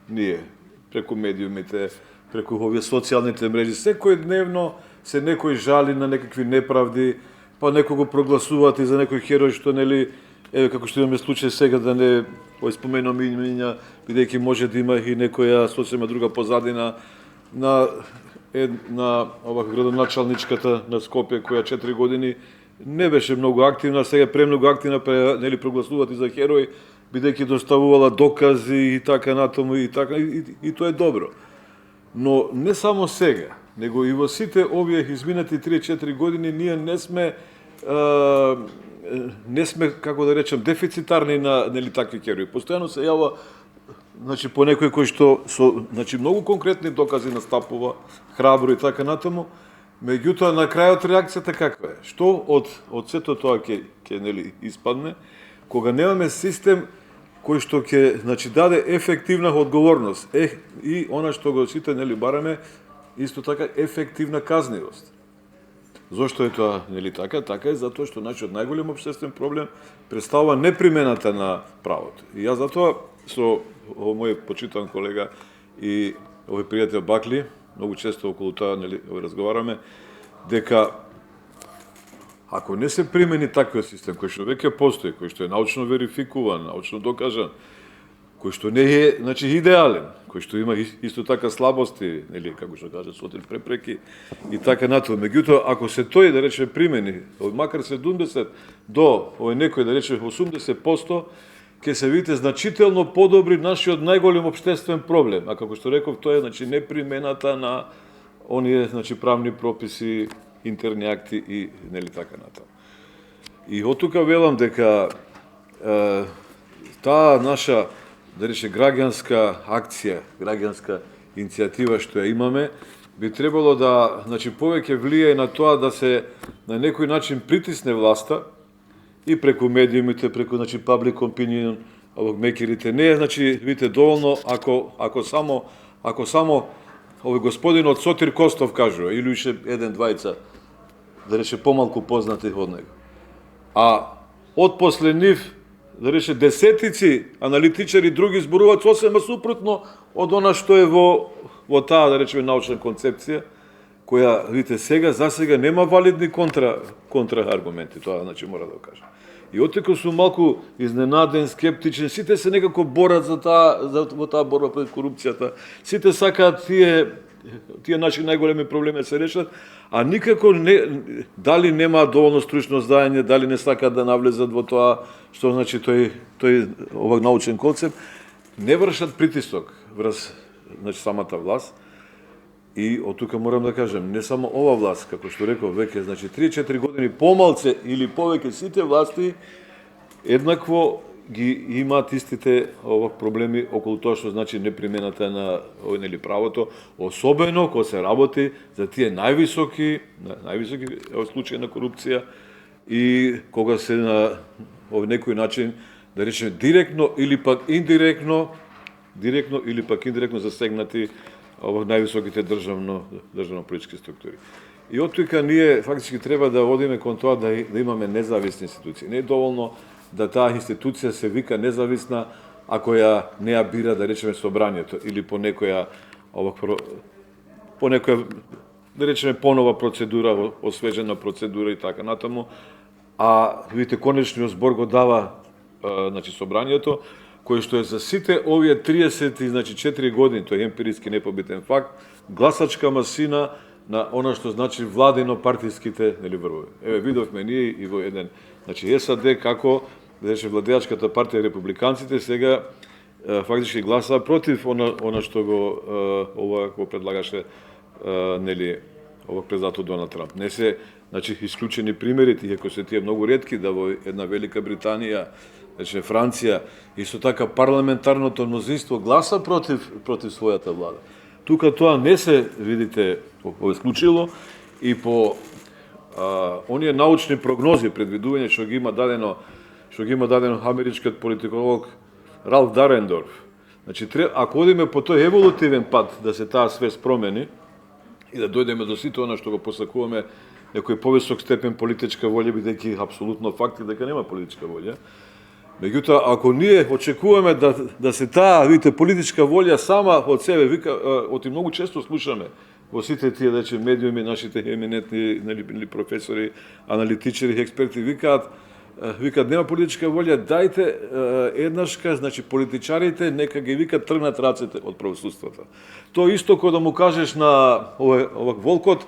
ние преку медиумите, преку овие социјалните мрежи, секојдневно се некој жали на некакви неправди, па некого прогласуваат и за некој херој што нели еве како што имаме случај сега да не споменам имиња, бидејќи може да има и некоја сосема друга позадина на градоначалничката на Скопје која 4 години не беше многу активна, сега премногу активна, нели прогласуват и за херој, бидејќи доставувала докази и така натаму и тоа е добро. Но не само сега, него и во сите овие изминати 3-4 години ние не сме како да речем дефицитарни на нели такви херои. Постојано се јава значи по некој кој што со значи многу конкретни докази настапува, храбро и така натаму, меѓутоа на крајот реакцијата каква е? Што од сето тоа ќе нели испадне кога немаме систем кој што ќе значи даде ефективна одговорност. И она што го сите нели бараме исто така ефективна казнивост. Зошто е тоа нели така? Така е затоа што нашиот најголем општествен проблем представува непримената на правото. И јас затоа со мој почитан колега и овој пријател Бакли, многу често околу тоа нели разговараме, дека ако не се примени таквиот систем кој што веќе постои, кој што е научно верификуван, научно докажан, кој што не е значи идеален, кој што има исто така слабости, нели како што каже Сотир препреки и така натаму. Меѓутоа ако се тој да рече примени, макар 70 до овој некој да рече 80%, ќе се видите значително подобри нашиот најголем општествен проблем. А како што реков, тоа е значи непримената на оние значи правни прописи, интерни акти и нели така натаму. И од тука велам дека таа наша да рече граѓанска акција, граѓанска иницијатива што ја имаме, би требало да значи повеќе влијае на тоа да се на некој начин притисне власта и преку медиумите, преку значи public opinion, мекерите. Не е значи видите доволно ако само овој господинот Сотир Костов кажува или уште еден двајца да рече помалку познати од него. А од после нив да рече десетици аналитичари други зборуваат сосема супротно од она што е во таа да речеме научна концепција која видите засега нема валидни контра аргументи, тоа значи мора да го кажам. И оттека сум малку изненаден, скептичен, сите се некако борат за таа борба против корупцијата. Сите сакаат тие наши најголеми проблеми се решат, а никако дали нема доволно стручно знаење, дали не сакаат да навлезат во тоа што значи тој овој научен концепт, не вршат притисок врз значи самата власт. И од тука морам да кажам, не само ова власт, како што реков, веќе значи 3-4 години помалце или повеќе сите власти еднакво ги имаат истите проблеми околу тоа што значи непримената на нели правото, особено кога се работи за тие највисоки случаи на корупција и кога се на некој начин да речеме директно или пак индиректно засегнати највисоките државно-политички структури. И од тука ние фактички треба да водиме кон тоа да имаме независни институции. Не е доволно да таа институција се вика независна ако ја не ја бира да речеме собранието или по некоја да речеме понова процедура, освежена процедура и така натаму, а видите конечниот збор го дава значи собранието, кој што е за сите овие 34 години, тој е емпириски непобитен факт, гласачка масина на она што значи владино-партиските нели врвови. Еве видовме ние и во еден значи САД како беше владеачката партија републиканците сега фактички гласаа против она што го предлагаше нели президентот Доналд Трамп. Не се значи исклучени примерите, иако се тие многу ретки, да во една Велика Британија, значи Франција, исто така парламентарното мнозинство гласа против својата влада. Тука тоа не се, видите, исклучило и по оние научни прогнози, предвидување што ги има дадено америчкиот политиколог Ралф Дарендорф. Значи, ако одиме по тој еволутивен пат да се таа свест промени и да дојдеме до сите она што го посакуваме, некој повисок степен политичка волја, бидејќи апсолутно факт дека нема политичка волја. Меѓутоа, ако ние очекуваме да се таа, видите, политичка волја сама од себе, вика, оти многу често слушаме во сите тие медиуми, нашите еминентни професори, аналитичари, експерти викаат вика нема политичка волја, дајте еднашка, значи политичарите нека ги викат тргнат рацете од правосудството. Тоа исто кога да му кажеш на овак волкот,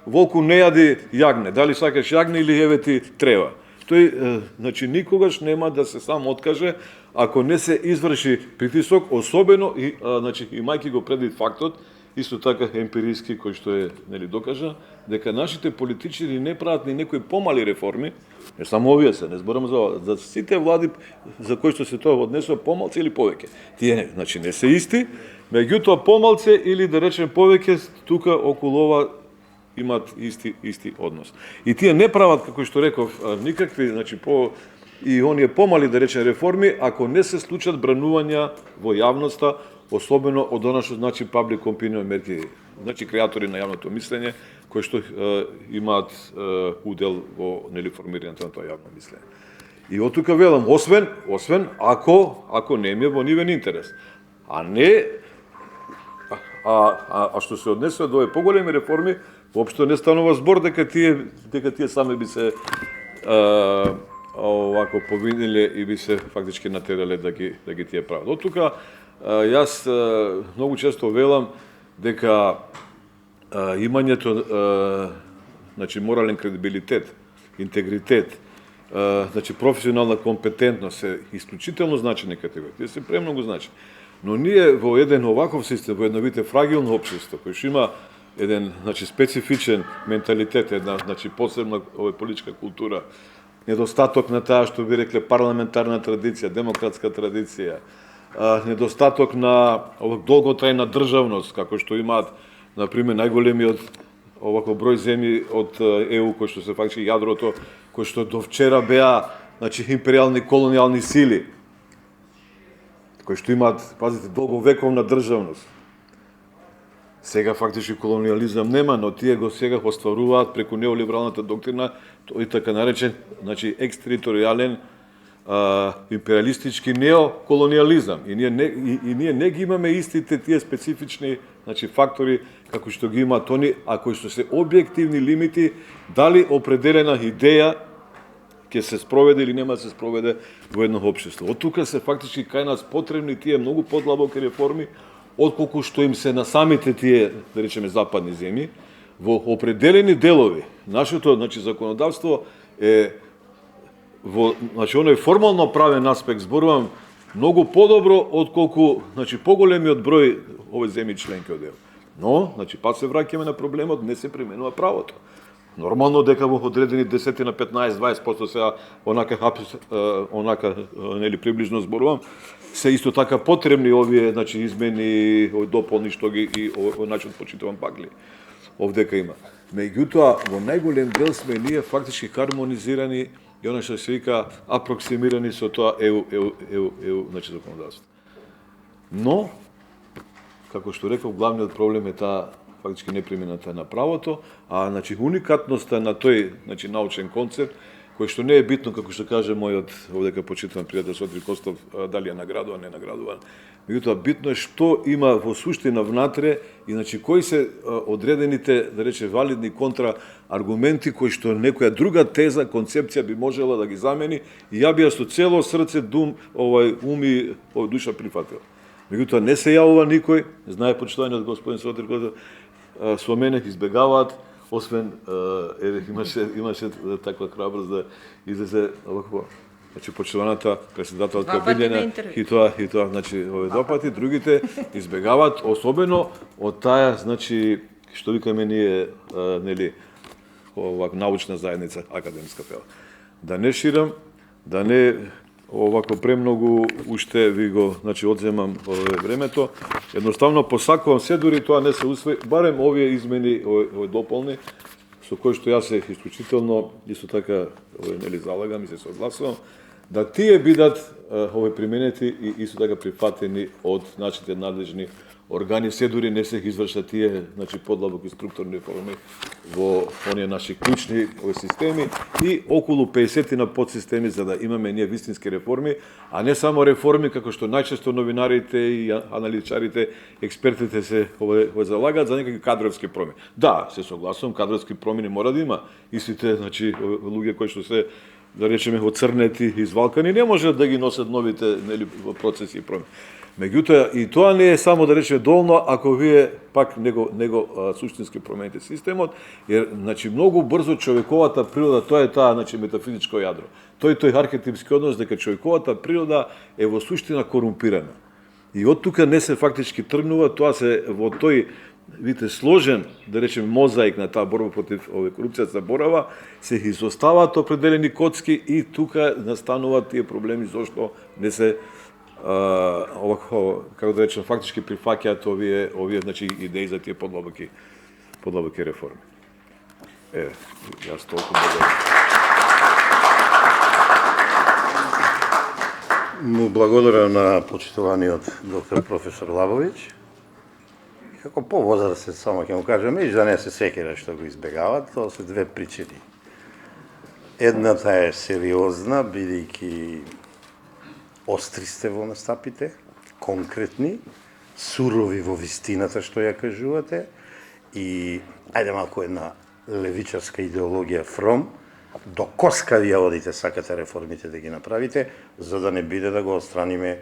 волку не јади јагне, дали сакаш јагне или еве ти трева. Тој значи никогаш нема да се сам откаже ако не се изврши притисок, особено и значи имајќи го предвид фактот исто така емпириски кој што е нели докажа дека нашите политичари не прават ни некои помали реформи, не само овие се, не зборам за сите влади за кои што се тоа однесува помалце или повеќе. Тие значи не се исти, меѓутоа помалце или да речем повеќе тука околу ова имаат исти однос. И тие не прават, како што реков, никакви, значи и оние помали да речем реформи ако не се случат бранувања во јавноста, особено од она што значи public opinion мерки, значи креатори на јавното мислење кои што имаат удел во нели формирањето на тоа јавно мислење. И од тука велам, освен ако не е во нивен интерес, а не што се однесува до овие поголеми реформи, воопшто не станува збор дека тие сами би се овако повиниле и би се фактички натерале да ги тие прават. Од тука јас многу често велам дека имањето значи морален кредибилитет, интегритет, значи професионална компетентност е исклучително значени категории. Тие се премногу значени. Но ние во еден оваков систем, во едно вите фрагилно општество, кој што има еден значи специфичен менталитет, една значи посебна политичка култура, недостаток на таа што би рекле парламентарна традиција, демократска традиција, недостаток на долготрајна државност, како што имаат на пример најголемиот овако број земји од ЕУ кои што се фактички јадрото, кои што до вчера беа значи империјални колонијални сили, кои што имаат, пазите, долговековна државност. Сега фактички колониализам нема, но тие го сега остваруваат преку неолибералната доктрина тој така наречен, значи екстериторијален империалистички неоколониализам. И ние не ги имаме истите тие специфични значи фактори како што ги имаат они, а кои што се објективни лимити дали определена идеја ќе се спроведе или нема да се спроведе во едно општество. Од тука се фактички кај нас потребни тие многу подлабоки реформи отколку што им се на самите тие, да речеме, западни земји, во определени делови. Нашето значи законодавство е во значи оној формално правен аспект зборувам многу подобро отколку значи поголемиот број овој земји членки од ЕУ. Но значи пак се враќаме на проблемот, не се применува правото. Нормално дека во одредени 10 на 15-20% сега онака нели приближно зборувам, се исто така потребни овие значи измени, дополни што ги и овој начин почитувам пакли. Овдека има. Меѓутоа во најголем дел сме ние фактички хармонизирани и она што се вика апроксимирани со тоа ЕУ значи законодавство. Но како што реков, главниот проблем е таа фактички непримената на правото, а значи уникатноста на тој значи научен концепт кој што не е битно, како што каже мојот овдека почитуван пријател Сотир Костов, дали е наградуван, не наградуван. Меѓутоа битно е што има во суштина внатре и значи кои се одредените, да рече, валидни контрааргументи кои што некоја друга теза, концепција би можела да ги замени и ја би ја со цело срце, ум и душа прифатил. Меѓутоа не се јавува никој, знае почитуваниот господин Сотир Костов, со мене избегаваат, освен имаше таква храброст да излезе овакво, значи почитуваната претседателка Билјана и тоа значи овие два пати, другите избегаваат особено од таа значи што викаме ние нели овак научна заедница академска фела. Да не ширам, да не овако премногу уште ви го значи одземам времето. Едноставно посакувам се дури тоа не се усвои, барем овие измени, овие дополни со кои што јас се исклучително исто така нели залагам и се согласувам да тие бидат применети и исто така прифатени од нашите надлежни органи, се дури не се извршат тие значи подлабоки структурни реформи во оние наши клучни системи и околу 50 на подсистеми за да имаме ние вистински реформи, а не само реформи како што најчесто новинарите и аналитичарите, експертите се залагаат за некакви кадровски промени. Да, се согласувам, кадровски промени мора да има. Истите значи луѓе кои што се да речеме оцрнети, извалкани, не може да ги носат новите нели процеси и промени. Меѓутоа и тоа не е само да речеме доволно ако вие пак него суштински промените системот, jer значи многу брзо човековата природа, тоа е таа значи метафизичко јадро. Тој архетипски однос дека човековата природа е во суштина корумпирана. И од тука не се фактички тргнува, тоа се во тој видите сложен, да речеме мозаик на таа борба против корупцијата заборава, се изоставаат определени коцки и тука настануваат тие проблеми зошто не се овако, како да речем, фактички прифаќаат овие значи идеи за тие подлабоки реформи. Јас толку благодарам. Му благодарам на почитуваниот доктор професор Лабовиќ. Како повозрастен само ќе му кажам, и да не се секира што го избегават, тоа се две причини. Едната е сериозна, бидејќи остри сте во настапите, конкретни, сурови во вистината што ја кажувате и ајде малку една левичарска идеологија фром, до коска ја одите, сакате реформите да ги направите, за да не биде да го отстраниме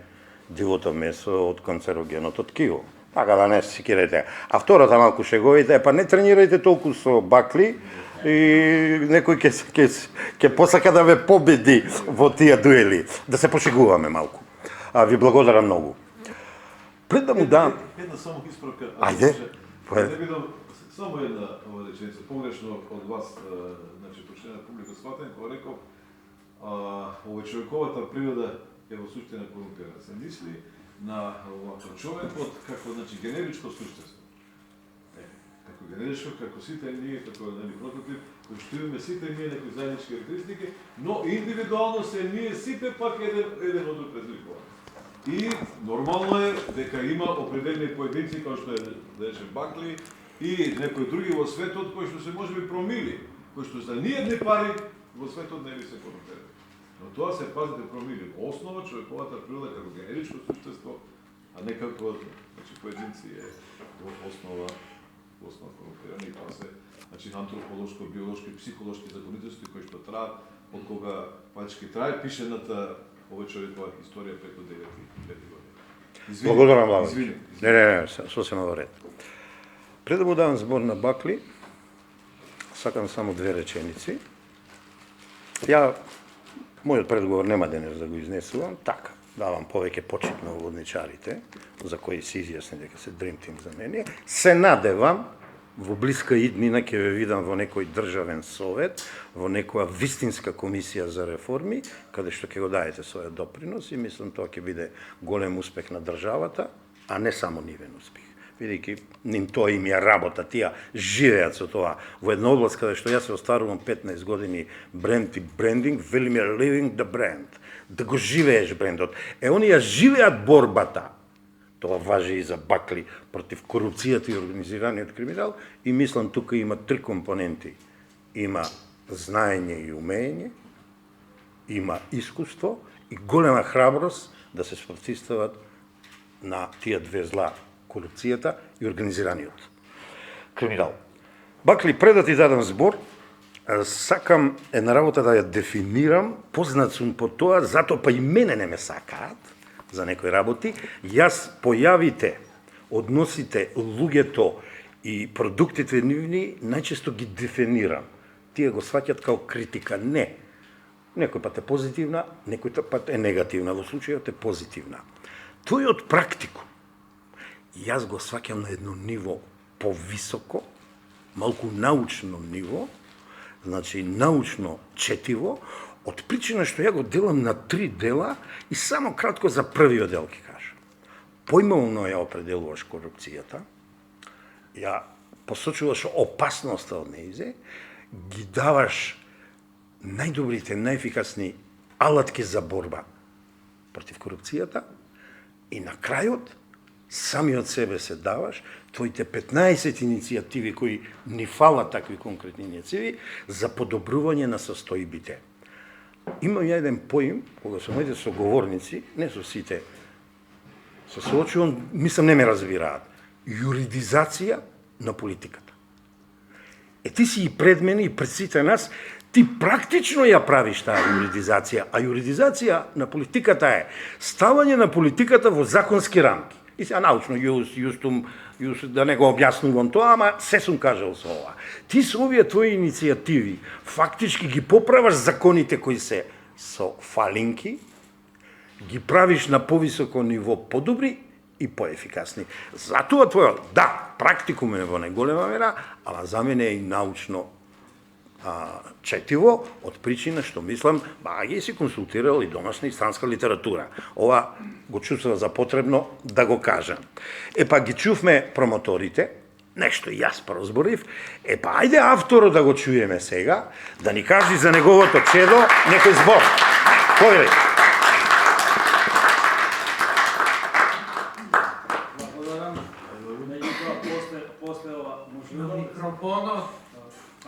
дивото месо од канцерогеното ткиво. Така да не секирате. А втората малку шеговите, па не тренирајте толку со бакли и некој ќе посака да ве победи во тие дуели. Да се пошегуваме малку. Ви благодарам многу. Пред да му дам... Една само исправка. Ајде. Не бидам само една реченица, погрешно од вас, значи почнена публика сватен, кога реков, човековата природа е во суштина корумпирана. Се мисли на човекот како значи генеричко суштество. Како генеричко, како сите ние, како прототип, кои што имаме сите ние некои заеднички карактеристики, но индивидуално се ние сите пак еден од друг разликувани. И нормално е дека има определени поединци кои што е да речем Бакли и некои други во светот кои што се можеби промили, кои што за ниедни пари во светот не би се корумпирани. Но тоа се пазите промили. Основа човековата природа како генеричко суштество, а не како значи поединци е во основа корумпирани. И тоа се значи антрополошко, биолошко и психолошки законитости кои што траат од кога фактички трае пишената ова човекова историја преку 9 години. Благодарам, Лавовиќ. Не, сосема во ред. Пред да му давам збор на Бакли, сакам само две реченици. Мојот предговор нема денес да го изнесувам, така, давам повеќе почит на уводничарите, за кои се изјасни дека се Dream Team за мене. Се надевам, во блиска иднина ќе ве видам во некој државен совет, во некоја вистинска комисија за реформи, каде што ќе го даете својот допринос и мислам тоа ќе биде голем успех на државата, а не само нивен успех. Видејќи ним тоа им ја работа, тие живеат со тоа. Во една област каде што јас се остарувам 15 години бренд и брендинг, вели ми living the brand, да го живееш брендот. Они ја живеат борбата. Тоа важи и за Бакли против корупцијата и организираниот криминал и мислам тука има три компоненти. Има знаење и умење, има искуство и голема храброст да се спротивстават на тие две зла, корупцијата и организираниот криминал. Бакли, пред да ти дадам збор, сакам една работа да ја дефинирам, познат сум по тоа, затоа па и мене не ме сакаат за некои работи. Јас појавите, односите, луѓето и продуктите нивни најчесто ги дефинирам. Тие го сваќат као критика. Не. Некој пат е позитивна, некој пат е негативна. Во случајот е позитивна. Тој од практику. Јас го сваќам на едно ниво повисоко, малку научно ниво, значи научно четиво, од причина што ја го делам на 3 дела и само кратко за првиот дел ќе кажам. Поимовно ја определуваш корупцијата, ја посочуваш опасноста од нејзе, ги даваш најдобрите, најефикасни алатки за борба против корупцијата и на крајот самиот себе се даваш, твоите 15 иницијативи кои ни фалат такви конкретни иницијативи за подобрување на состојбите. Имам ја еден поим, кога со моите соговорници, не со сите, се соочувам, мислам не ме разбираат. Юридизација на политиката. Ти си и пред мене и пред сите нас, ти практично ја правиш таа юридизација, а юридизација на политиката е ставање на политиката во законски рамки. И сега научно јустум, да не го објаснувам тоа, ама се сум кажал со ова. Ти со овие твои иницијативи фактички ги поправаш законите кои се со фалинки, ги правиш на повисоко ниво подобри и поефикасни. Затоа твојот, да, практикум е во најголема мера, ама за мене е и научно четиво, од причина што мислам, ги си консултирал и домашна и странска литература. Ова го чувствува за потребно да го кажам. Епа ги чувме промоторите, нешто и јас прозборив, епа ајде авторот да го чуеме сега, да ни кажи за неговото чедо некој збор. Повели.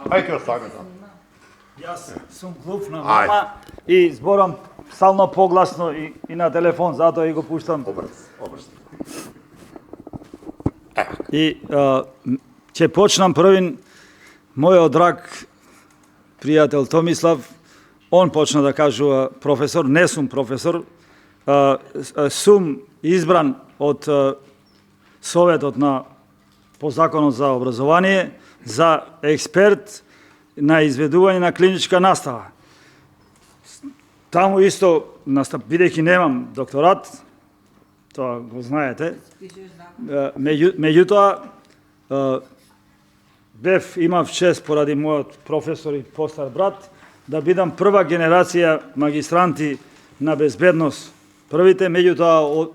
Ајде оставаме там. Јас сум глуп на мама и зборам стално погласно и на телефон, затоа и го пуштам. Обрз. И ќе почнам првин, мојот драг пријател Томислав, он почна да кажува професор, не сум професор, сум избран од Советот по законот за образование, за експерт на изведување на клиничка настава. Таму исто, бидејќи немам докторат, тоа го знаете, меѓутоа, имав чест поради мојот професор и постар брат, да бидам прва генерација магистранти на безбедност. Првите, меѓутоа,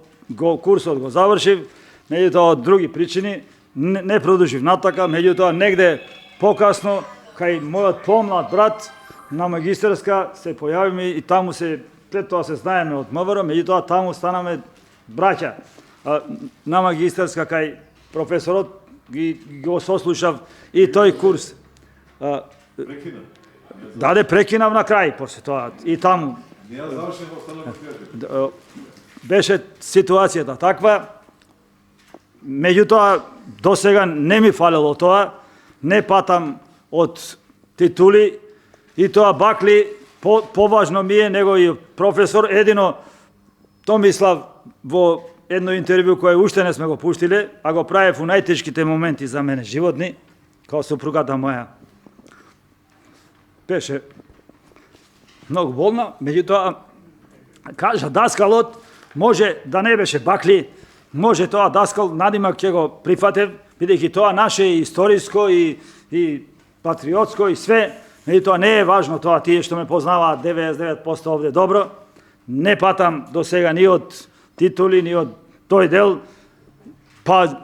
курсот го завршив, меѓутоа од други причини, не продолжив натака, меѓутоа негде покасно, кај мојот помлад брат на магистерска се појавиме и таму пред тоа се знаеме од МВР, меѓутоа таму станаме браќа. На магистерска кај професорот го сослушав и тој курс. Прекинав на крај после тоа и таму. Беше ситуацијата таква, меѓутоа до сега не ми фалело тоа, не патам од титули и тоа бакли поважно ми е него и професор, едино Томислав во едно интервју кое уште не сме го пуштиле, а го правев у најтешките моменти за мене животни, као супругата моја. Беше многу болна, меѓутоа кажа даскалот, може да не беше бакли, може тоа даскал надимак ќе го прифатев, бидејќи тоа наше историско и патриотско и све, меѓутоа не е важно тоа, тие што ме познаваат 99% овде добро, не патам до сега ни од титули, ни од тој дел, па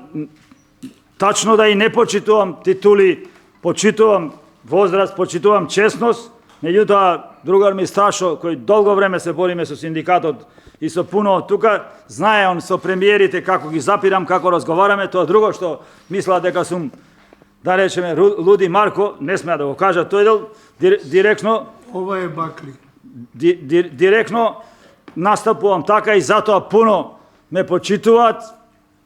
тачно да и не почитувам титули, почитувам возраст, почитувам честност, меѓутоа другар ми Сташо, кој долго време се бориме со синдикатот и со пуно тука, знае он со премиерите како ги запирам, како разговараме, тоа друго што мисла дека сум, да речеме, луди Марко, не смеа да го кажа тој дел, директно... Ова е бакли. Директно настапувам така и затоа пуно ме почитуваат,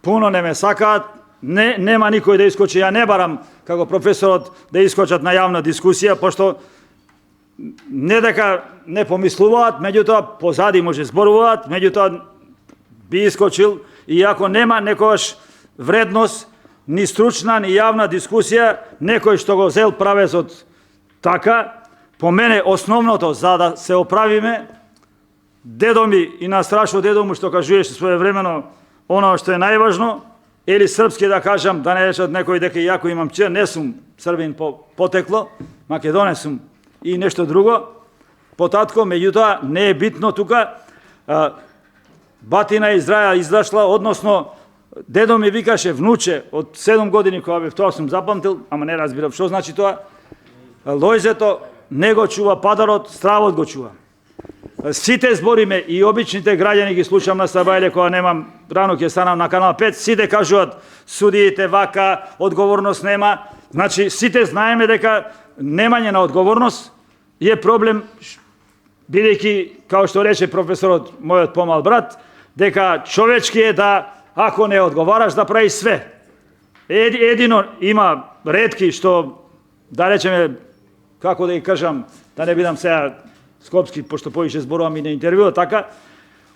пуно не ме сакаат, нема никој да искочи, ја не барам како професорот да искочат на јавна дискусија, пошто не дека не помислуваат, меѓутоа позади може зборуваат, меѓутоа би искочил и ако нема некојаш вредност, ни стручна, ни јавна дискусија, некој што го зел правецот така, по мене основното за да се оправиме, дедо ми и на Страшо дедо му што кажуваше своевремено оно што е најважно, или српски да кажам, да не речат некој дека јако имам чер, не сум србин по потекло, македонец сум и нешто друго, потатко, меѓутоа не е битно тука, батина Израја издашла, односно дедо ми викаше внуче од 7 години кога бев, тоа сум запамтил, ама не разбирав што значи тоа, лојзето не го чува падарот, стравот го чува. Сите збориме и обичните граѓани ги слушам на Сабајле кога немам, рано ќе станам на канал 5, сите кажуваат судиите вака, одговорност нема, значи сите знаеме дека немање на одговорност е проблем, бидејќи, као што рече професорот, мојот помал брат, дека човечки е да, ако не одговараш, да прави све. Едино има ретки што, да речеме, како да ги кажам, да не бидам сега скопски, пошто повише зборувам и на интервју, така,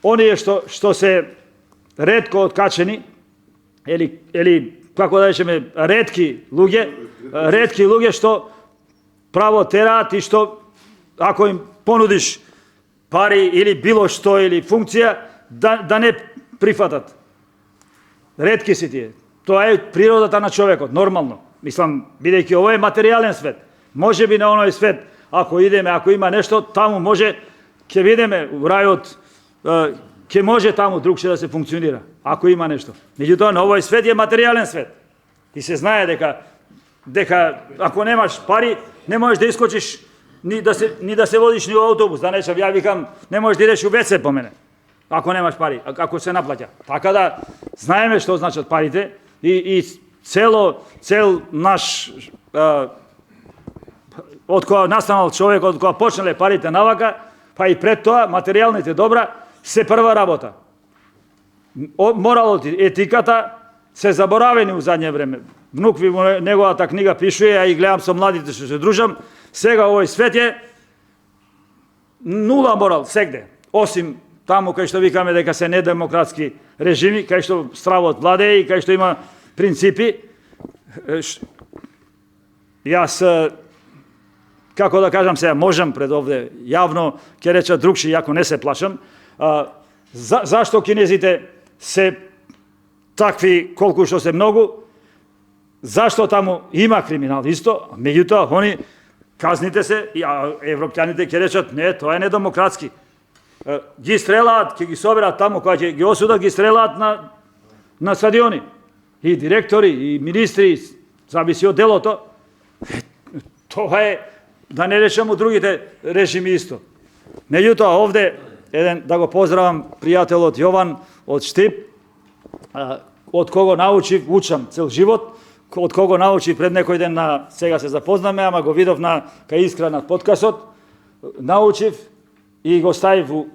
оние што се ретко откачени, или како да речеме, ретки луѓе што право тераат и што ако им понудиш пари или било што или функција, да не прифатат. Ретки си тие. Тоа е природата на човекот, нормално. Мислам, бидејќи ово е материјален свет. Може би на оној свет, ако идеме, ако има нешто, таму може, ќе видиме у рајот, ќе може таму другше да се функционира, ако има нешто. Меѓутоа, на овој свет е материјален свет. И се знае дека ако немаш пари, не можеш да искочиш ни да се водиш ни у автобус, да нечам, ја викам, не можеш да идеш у ВЦ по мене, ако немаш пари, ако се наплаќа. Така да знаеме што значат парите и цел наш од која настанал човек, од која почнале парите навака, па и пред тоа материјалните добра се прва работа. Моралот и етиката се заборавени у задње време. Внук ви неговата книга пишува, а и гледам со младите што се дружам, сега овој свет е нула морал сегде, осим таму кај што викаме дека се недемократски режими, кај што стравот владее и кај што има принципи. Јас, како да кажам сега, можам пред овде јавно, ќе реча другши, иако не се плашам, зашто кинезите се такви колку што се многу, зашто таму има криминал исто, меѓутоа, они казните се, а европјаните ќе речат, не, тоа е недемократски. Ги стрелаат, ќе ги соберат таму, кога ќе ги осудат, ги стрелаат на стадиони. И директори, и министри, зависи од делото. Тоа е, да не речам у другите режими исто. Меѓутоа, овде, да го поздравам пријателот Јован од Штип, од кого научив, учам цел живот, од кого научив пред некој ден, сега се запознаме, ама го видов кај Искра на подкастот, научив и го ставив у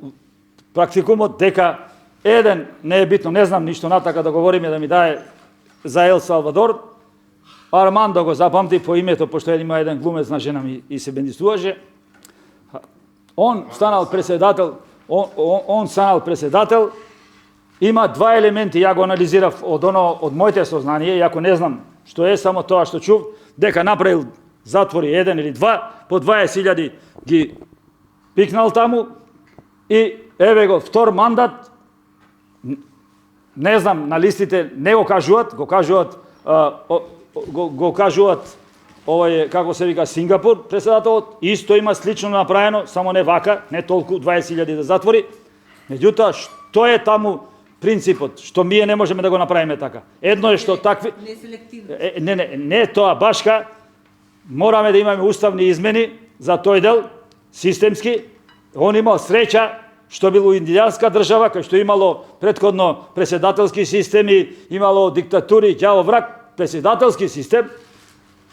практикумот дека еден, не е битно, не знам ништо натака да говориме, да ми дае за Ел Салвадор, Армандо го запамти по името, пошто има еден глумец на жена ми и се бендисуваше. Он станал председател, има два елементи, ја го анализирав од моите сознание, иако не знам што е, само тоа што чув, дека направил затвори еден или два, по 20.000 ги пикнал таму и еве го втор мандат, не знам, на листите не го кажуваат, го кажуваат овој, како се вика, Сингапур, председателот, исто има слично направено, само не вака, не толку 20.000 да затвори. Меѓутоа, што е таму принципот, што ние не можеме да го направиме така? Едно е што такви... Не тоа башка, мораме да имаме уставни измени за тој дел, системски. Он имал среќа што било индијанска држава, кај што имало претходно преседателски системи, имало диктатури, ѓаво враг, преседателски систем,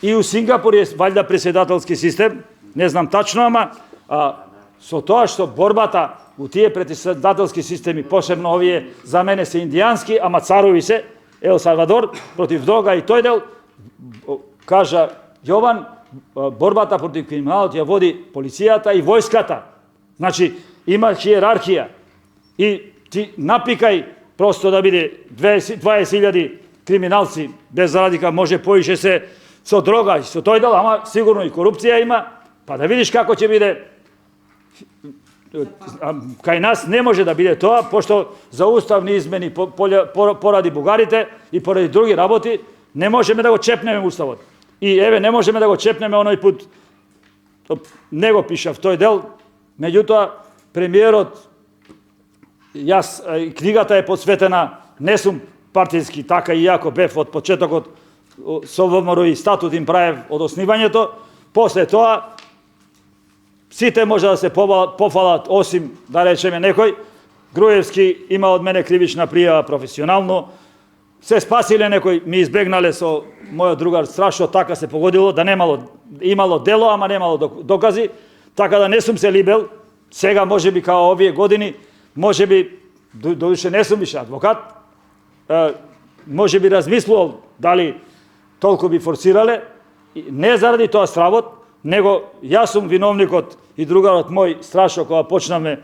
и у Сингапур е валјда преседателски систем, не знам тачно, ама со тоа што борбата у тие преседателски системи, посебно овие за мене се индијански, ама царови се, Ел Салвадор, против дрога и тој дел, кажа Јован, борбата против криминалот ја води полицијата и војската. Значи, има хиерархија и ти напикај просто да биде 20.000 криминалци, без разлика може поише се со дрога и со тој дел, ама сигурно и корупција има, па да видиш како ќе биде. Кај нас не може да биде тоа, пошто за уставни измени поради бугарите и поради други работи, не можеме да го чепнеме уставот. И еве, не можеме да го чепнеме оној пут, не го пишав тој дел, меѓутоа, премиерот, јас, книгата е посветена, не сум партиски, така и јако бев од почетокот со ВМРО и статут им правев од основањето, после тоа, сите може да се пофалат, осим, да речеме некој, Груевски има од мене кривична пријава професионално, се спасиле некој, ми избегнале со мојот другар, страшно така се погодило, да имало дело, ама немало докази, така да не сум се либел, сега може би као овие години, може би, додуше не сум више адвокат, може би размислувал дали толку би форсирале, не заради тоа стравот, него јас сум виновникот и другарот мој страшно кога почнаме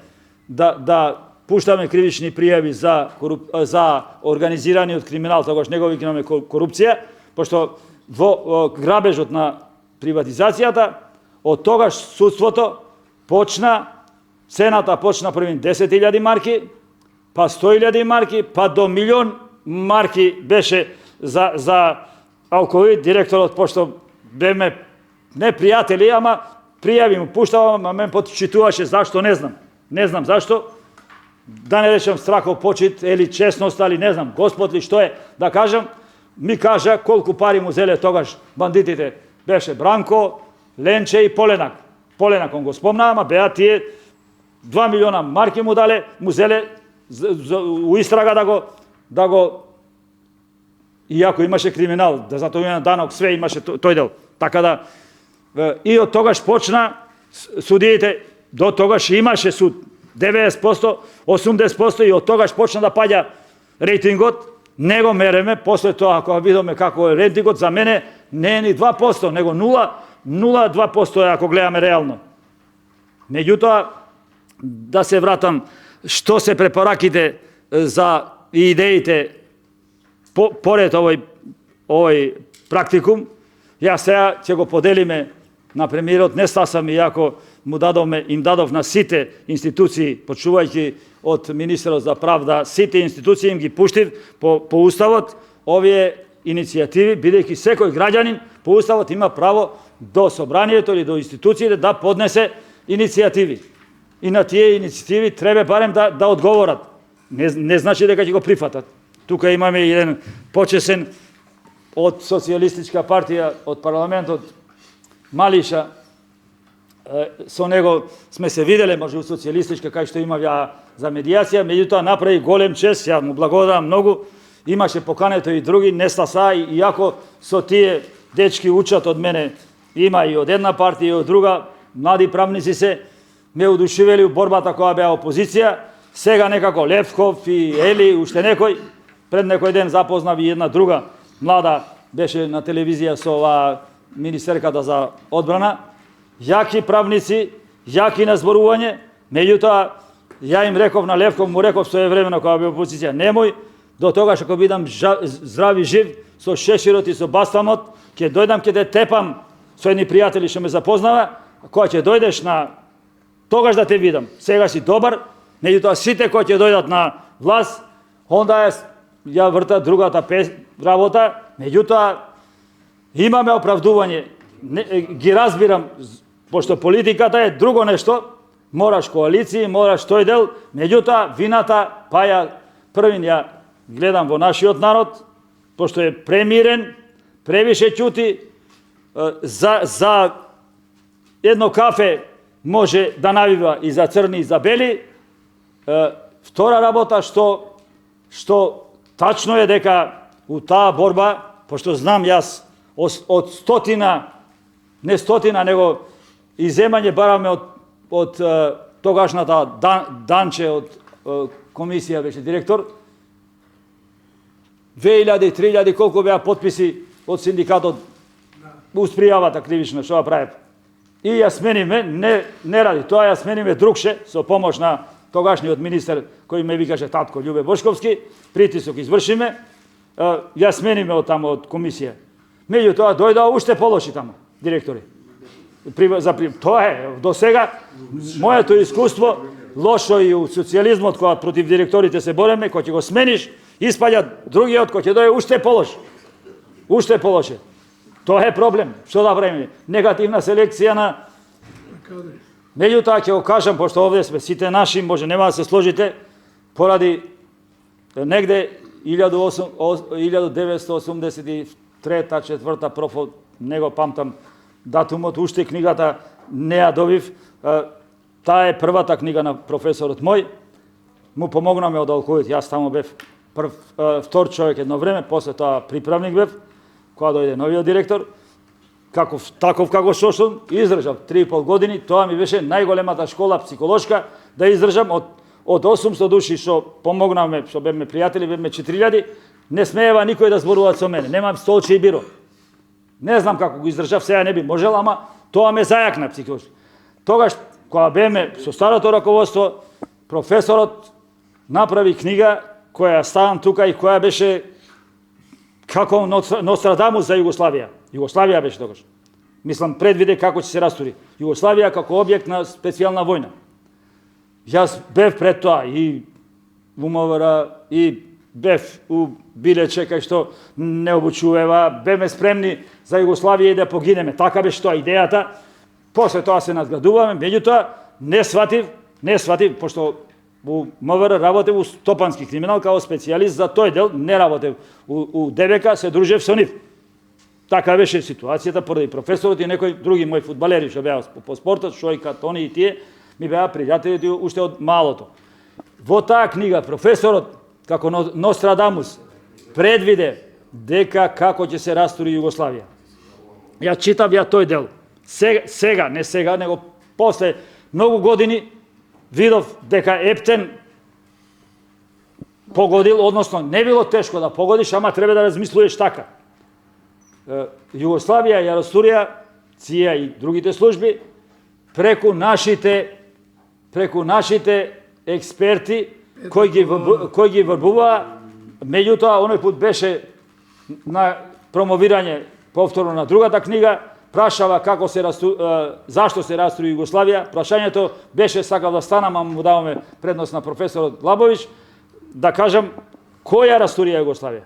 да пуштаме кривични пријави за организираниот криминал, тогаш него викнаме корупција, пошто во грабежот на приватизацијата, од тогаш судството почна, цената почна првин 10.000 марки, па 100.000 марки, па до 1.000.000 марки беше за алкоид. Директорот, пошто беме не пријатели, ама пријави му пуштавам, а мен почитуваше, зашто не знам. Не знам зашто, да не речем страхов почит, или честност, али не знам, Господ ли што е, да кажам, ми кажа колку пари му зеле тогаш бандитите. Беше Бранко, Ленче и Поленак. Поленаком го спомна, ама беа тие 2 милиона марки му зеле у истрага да го иако имаше криминал, да затоа данок, све имаше тој дел. Така да, и од тогаш почна судиите, до тогаш имаше суд, 90%, 80% и од тогаш почна да паѓа рейтингот, не го мереме, после тоа, ако видиме како е рейтингот, за мене не е ни 2%, него 0,2% е ако гледаме реално. Меѓутоа, да се вратам, што се препораките за идеите поред овој практикум, јас сега ќе го поделиме на премиерот, не стасам иако им дадов на сите институции, почувајќи од министерот за правда, сите институции им ги пуштив по уставот овие иницијативи, бидејќи секој граѓанин по уставот има право до собранието или до институциите да поднесе иницијативи. И на тие иницијативи треба барем да одговорат. Не значи дека ќе го прифатат. Тука имаме еден почесен од социјалистичка партија, од парламентот, Малиша, со него сме се виделе, може у социјалистичка, кај што имав ја за медијација, меѓутоа направи голем чест, ја му благодарам многу, имаше покането и други, не стаса, иако со тие дечки учат од мене, има и од една партија и од друга, млади правници се, ме удушевели у борбата која беа опозиција, сега некако Левков и Ели, уште некој, пред некој ден запознав и една друга млада, беше на телевизија со оваа министерката за одбрана, јаки правници, јаки на зборување, меѓутоа, ја им реков на Левков, му реков своевремено кога бе опозиција, немој, до тогаш ако бидам здрав и жив, со шеширот и со бастамот, ќе дојдам, ќе те тепам со едни пријатели што ме запознава, кога ќе дојдеш на тогаш да те видам. Сега си добар, меѓутоа сите кои ќе дојдат на власт, онда ја вртат другата работа, меѓутоа имаме оправдување, ги разбирам, пошто политиката е друго нешто, мораш коалиции, мораш тој дел, меѓутоа вината паја првин ја гледам во нашиот народ, пошто е премирен, превише ќути, за едно кафе може да навива и за црни и за бели. Втора работа што тачно е дека у таа борба, пошто знам јас од стотина, не стотина, него иземање бараме од тогашната Данче од комисија, беше директор, 2000, 3000, колку беа подписи од синдикатот уз пријавата кривична, што ја правев. И ја смениме, не ради тоа, ја смениме другше, со помош на тогашниот министер, кој ме викаше татко Љубе Бошковски, притисок извршиме, ја смениме од тамо од комисија. Меѓутоа дојдоа уште полоши тамо, директори. Тоа е, до сега, моето искуство, лошо и у социјализмот, кога против директорите се бореме, кој ќе го смениш, испаѓа другиот, кој ќе дојде уште полош. Уште полоше. Тоа е проблем. Што да правиме? Негативна селекција на... Меѓутоа ќе го кажам, пошто овде сме сите наши, може нема да се сложите, поради негде 1983-4 профил, не го памтам датумот, уште книгата не ја добив. Таа е првата книга на професорот мој. Му помогнаме од алкоид. Јас таму бев втор човек едно време, после тоа приправник бев, кога дојде новиот директор. Таков како што сум, издржав 3,5 години, тоа ми беше најголемата школа психолошка, да издржам од 800 души што помогнавме, што бевме пријатели, бевме 4000, не смеева никој да зборува со мене, немам столче и биро. Не знам како го издржав, сега не би можел, ама тоа ме зајакна психолошки. Тогаш, кога беме со старото раководство, професорот направи книга која ставам тука и која беше како Нострадамус за Југославија. Југославија беше тогаш. Мислам, предвиде како ќе се растури. Југославија како објект на специјална војна. Јас бев пред тоа и во МВР и бев у Билече кај што не обучувава, бевме спремни за Југославија и да погинеме. Така беше тоа идејата. После тоа се надградуваме, меѓутоа не сватив, пошто у МВР работев у стопански криминал као специјалист за тој дел, не работев у ДБК, се дружев со нив. Така беше ситуацијата, поради професорот и некои други мои фудбалери што беа по спортот, Шојка, Тони и тие, ми беа пријателите уште од малото. Во таа книга професорот, како Нострадамус, предвиде дека како ќе се растури Југославија. Ја читав тој дел. Сега, не сега, него после многу години видов дека Ептен погодил, односно не било тешко да погодиш, ама треба да размислуваш така. Југославија ја растурија, ЦИА и другите служби, преку нашите експерти кои ги врбуваа, меѓутоа оној пат беше на промовирање повторно на другата книга, прашава како се зашто се растури Југославија. Прашањето беше, сакав да станам, ама му даваме предност на професорот Лабовиќ, да кажам која растурија Југославија.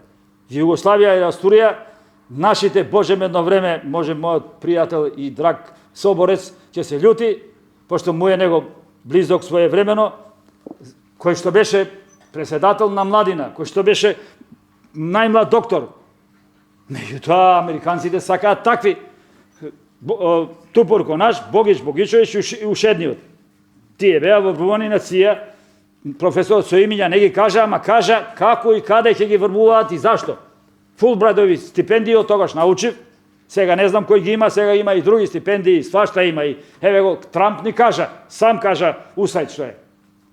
Југославија ја растурија нашите, Божем едно време, може мојот пријател и драг соборец ќе се љути, пошто му е него близок своевремено, кој што беше преседател на младина, кој што беше најмлад доктор. Меѓутоа, американците сакаат такви. Тупор Конаш, Богич Богичович и Ушедниот. Тие беа врбувани на ЦИА, професорот со имиња не ги кажа, ама кажа како и каде ќе ги врбуваат и зашто. Фулбрайтови стипендии од тогаш научив, сега не знам кој ги има, сега има и други стипендии, свашта има и еве го Трамп ни кажа, сам кажа усајд што е.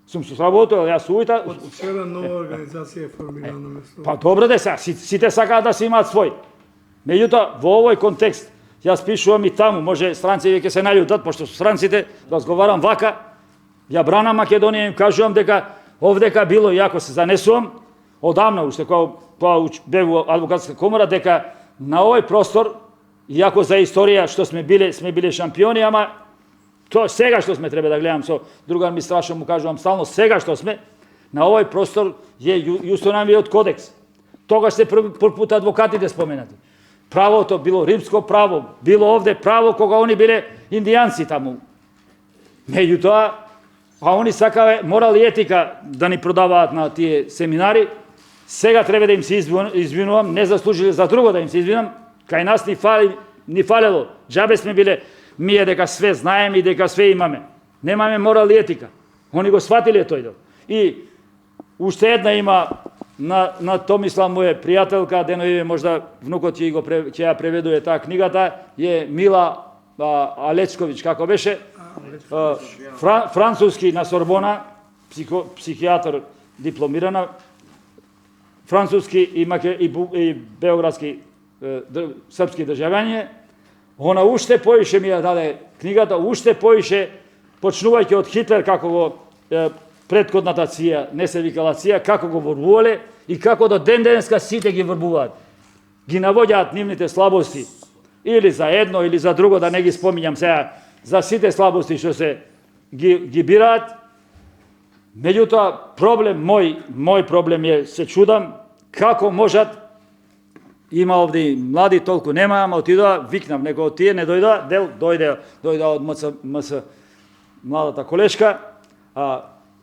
Сум се сработил, јас ујта. Од вчера нова организација е формирана место. Па добро де сега, сите сакаат да се имаат свој. Меѓутоа, во овој контекст, јас пишувам и таму, може странци ќе се наљутат, пошто со странците разговарам вака, ја бранам Македонија, им кажувам дека овдека било, и ако се занесувам, одамна уште кога бев во адвокатска комора, дека на овој простор, иако за историја што сме биле шампиони, ама тоа сега што сме треба да гледам со другар ми страшно му кажувам стално, сега што сме на овој простор е Јустиновиот кодекс. Тогаш се прв пат адвокатите споменати. Правото било римско право, било овде право кога они биле индијанци таму. Меѓутоа, а они сакаве морал и етика да ни продаваат на тие семинари. Сега треба да им се извинувам, не заслужили за друго да им се извинам. Кај нас ни фалело. Џабе сме биле мие дека све знаеме и дека све имаме. Немаме морал и етика. Они го сватиле тој дел. И уште една има на Томислав му е пријателка, денови можда внукот ќе ја преведува таа книгата, е Мила Алечковиќ, како беше, француски на Сорбона, психијатар дипломирана, француски и београдски српски државјање. Она уште поише ми ја даде книгата, уште поише, почнувајќи од Хитлер, како го предходната ЦИА, не се викала ЦИА, како го врбувале и како до ден денеска сите ги врбуваат. Ги навоѓаат нивните слабости, или за едно, или за друго, да не ги споминјам сега, за сите слабости што се ги бираат. Меѓутоа, проблем мој проблем е, се чудам, како можат, има овде и млади, толку нема, ама отидоа, викнав, некој од тие не дојдоа, дел дојде од МС, младата колешка,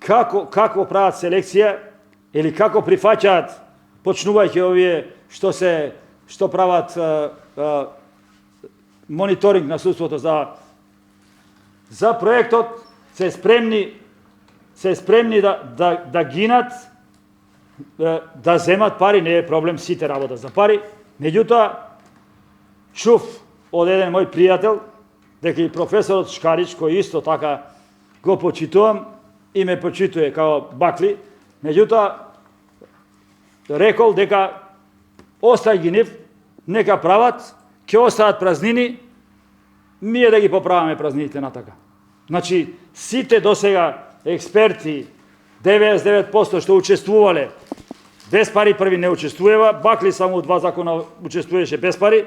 како прават селекција, или како прифаќаат, почнувајќи овие што прават мониторинг на судството за проектот, се спремни да гинат, да земат пари, не е проблем, сите работа за пари. Меѓутоа, чув од еден мој пријател, дека и професорот Шкарич, кој исто така го почитувам, и ме почитува као Бакли, меѓутоа, рекол дека остај ги нив, нека прават, ќе остават празнини, ние да ги поправаме празнините натака. Значи, сите досега експерти, 99% што учествувале, без пари први не учествува, Бакли само 2 закона учествуваше без пари,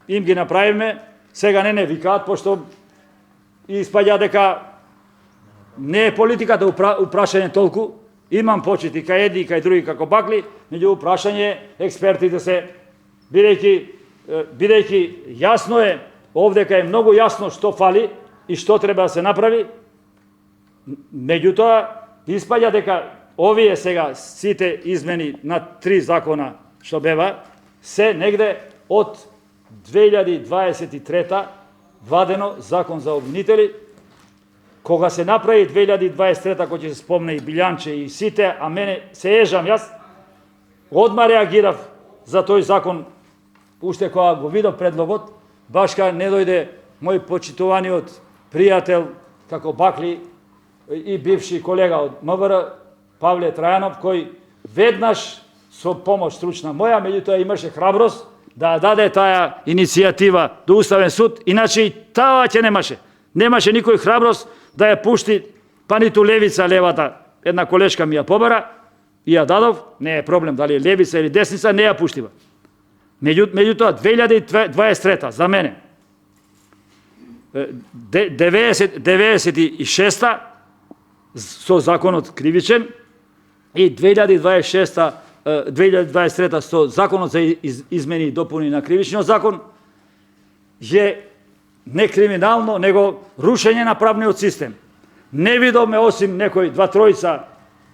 им ги направиме, сега не викаат, пошто испаѓа дека не е политиката упрашање толку, имам почити кај едни и кај други како Бакли, меѓу упрашање експертите се, бидејќи јасно е, овдека е многу јасно што фали и што треба да се направи, меѓутоа испаѓа дека овие сега сите измени на 3 закона што бева, се негде од 2023 вадено закон за обвинители, кога се направи 2023, кој ќе се спомне и Билјанче и сите, а мене се ежам јас, одма реагирав за тој закон, уште кога го видов предлогот, баш кога не дојде мој почитуваниот пријател, како Бакли и бивши колега од МВР, Павле Трајанов, кој веднаш со помош стручна моја, меѓутоа имаше храброст да даде таа иницијатива до Уставен суд, иначе и таа ќе немаше. Немаше никој храброст да ја пушти, па ниту левата, една колешка ми ја побара и ја дадов, не е проблем дали е левица или десница, не ја пуштива. Меѓутоа 2023 за мене 96 со законот кривичен и 2023 со законот за измени и допуни на кривичниот закон е не криминално, него рушење на правниот систем. Не видовме осим некој 2-3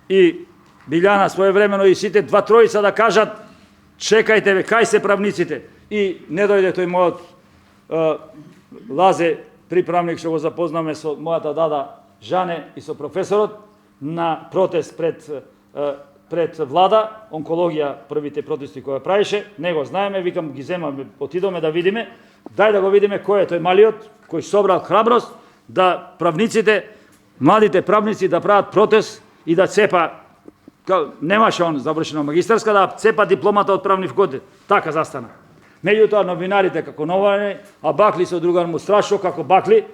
и Билјана своевремено и сите 2-3 да кажат чекајте ве, кај се правниците? И не дојде тој мојот Лазе, приправник што го запознаме со мојата дада Жане и со професорот на протест пред влада, онкологија, првите протести кои правише, не го знаеме, викам ги земаме, отидоме да видиме, дај да го видиме кој е тој малиот, кој собрал храброст да правниците, младите правници да прават протест и да цепа, немаше он завршено магистарска, да цепа дипломата од правни факултет. Така застана. Меѓутоа новинарите како новини, а Бакли со другар му страшно како Бакли,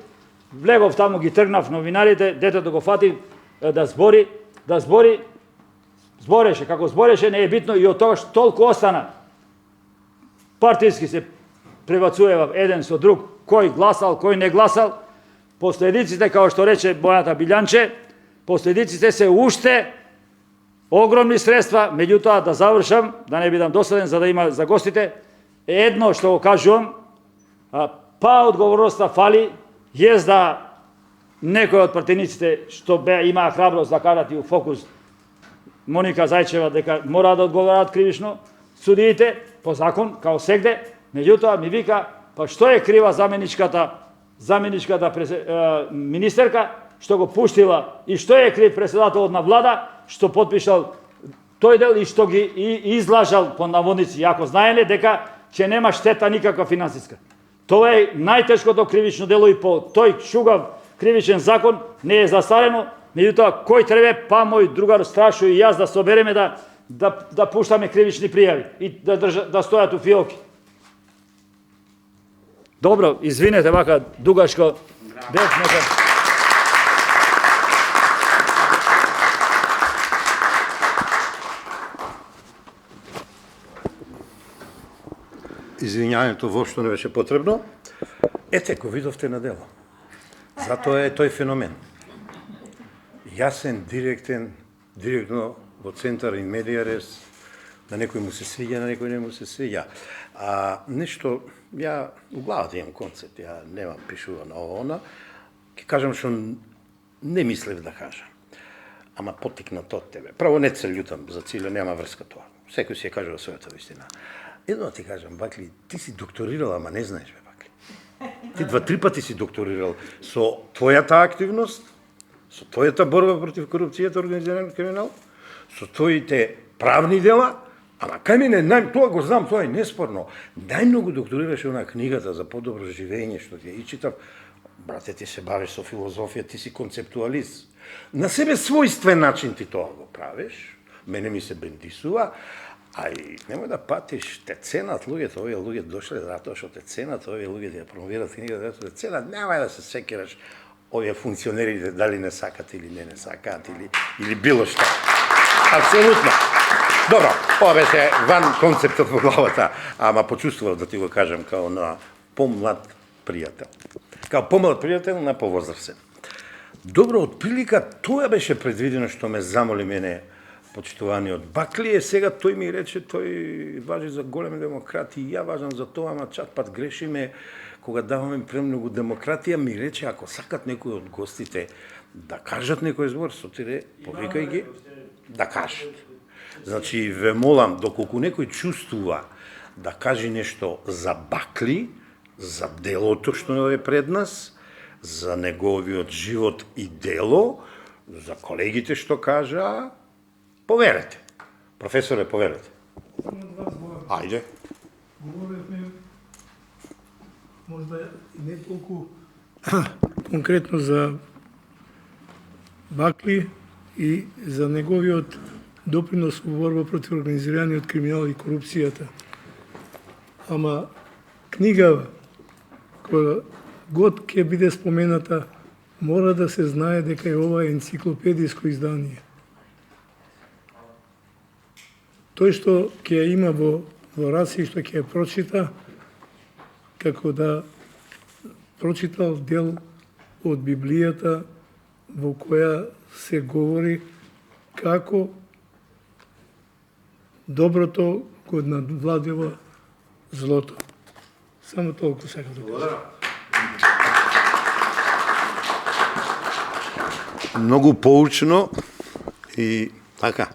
влегов таму, ги тргнав новинарите, детето го фати да збори, збореше, како збореше не е битно и од тоа што толку остана. Партиски се пребацуева еден со друг, кој гласал, кој не гласал. Последиците, како што рече мојата Билјанче, последиците се уште огромни средства, меѓутоа да завршам, да не бидам досаден за да има за гостите, едно што го кажувам, па одговорноста фали, да некој од пратениците што имаа храброст да кажат и у фокус Моника Зајчева дека мора да одговараат кривично, судиите по закон, као сегде, меѓутоа ми вика, па што е крива заменичката министерка, што го пуштила, и што е крив председателот на влада, што подпишал тој дел и што ги излажал по наводници, јако знаеле дека ќе нема штета никаква финансиска. Тоа е најтешкото кривично дело и по тој шугав кривичен закон не е застарено, меѓутоа кој треба, па мој другар Страшо и јас да собереме да пуштаме кривични пријави и да стојат у фиоки. Добро, извинете вака дугашко бев нека. Извинјањето воопшто не беше потребно. Ете, го видовте на дело. Затоа е тој феномен. Јасен, директно во центар и медиарес, на некој му се свиѓа, на некој не му се свиѓа. Нешто, ја у главата имам концепт, ја немам пишувано ово, ќе кажам што не мислев да кажам. Ама потикнат од тебе. Право не се љутам за цело, нема врска тоа. Секој си ја кажува својата вистина. Едно ти кажам, Бакли, ти си докторирал, ама не знаеш, бе, Бакли. Ти 2-3 пати си докторирал со твојата активност, со твојата борба против корупцијата, организиран криминал, со твоите правни дела, ама кај мене, тоа го знам, тоа е неспорно. Најмногу докторираше она книгата за подобро живење, што ти ја и читав. Брате, ти се бавиш со филозофија, ти си концептуалист. На себе својствен начин ти тоа го правиш, мене ми се бендисува. и немој да патиш, те ценат луѓето, овие луѓе дошле затоа што те ценат, овие луѓе те промовираат книгата, затоа те ценат, немај да се секираш овие функционерите дали не сакат или не сакаат или било што. Апсолутно. Добро, ова беше ван концептот во главата, ама почувствував да ти го кажам као на помлад пријател. Као помлад пријател на повозрасен. Добро, од прилика тоа беше предвидено што ме замоли мене почитуваниот Бакли, сега тој ми рече, тој важи за големи демократи, и ја важам за тоа, ама чат пат грешиме, кога даваме премногу демократија, ми рече, ако сакат некои од гостите да кажат некој збор, сотире, повикај ги, да кажат. Значи, ве молам, доколку некој чувствува да каже нешто за Бакли, за делото што е пред нас, за неговиот живот и дело, за колегите што кажа, поверете. Професоре, поверете. Ајде. Говоревме можда не толку конкретно за Бакли и за неговиот допринос во борба против организираниот криминал и корупцијата. Ама книга која год ќе биде спомената, мора да се знае дека е ова енциклопедиско издание. Тој што ќе ја има во раце и што ќе ја прочита, како да прочитал дел од Библијата во која се говори како доброто го надвладува злото. Само толку сакам да кажам. Многу поучно и така.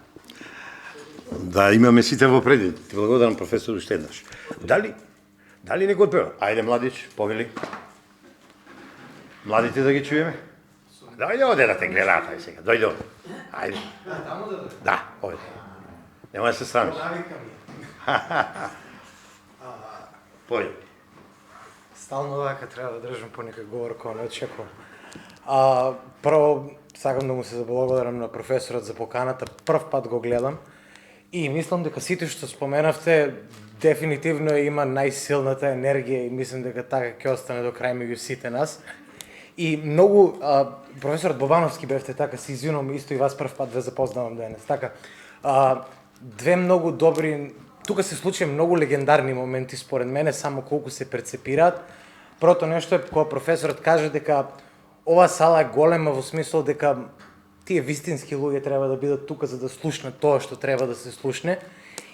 Да имаме сите во предвид. Ти благодарам, професор, уште еднаш. Дали некој одпева? Ајде, младич, повели. Младите да ги чуеме? Дојде оде да те гледаат, ајде сега. Дојде оде. Ајде. Да, оде. Нема да се срамиш. Повели. Стално вака треба да држам по некој говор кој не очекувам. Прво, сакам да му се заблагодарам на професорот за поканата. Прв пат го гледам и мислам дека сите што споменавте дефинитивно има најсилната енергија и мислам дека така ќе остане до крај меѓу сите нас. И многу, професорот Бобановски бевте така, се извинувам, исто и вас прв пат ве запознавам денес. Така, две многу добри, тука се случија многу легендарни моменти според мене, само колку се перцепираат. Прото нешто е кога професорот каже дека ова сала е голема во смисол дека тие вистински луѓе треба да бидат тука за да слушнат тоа што треба да се слушне.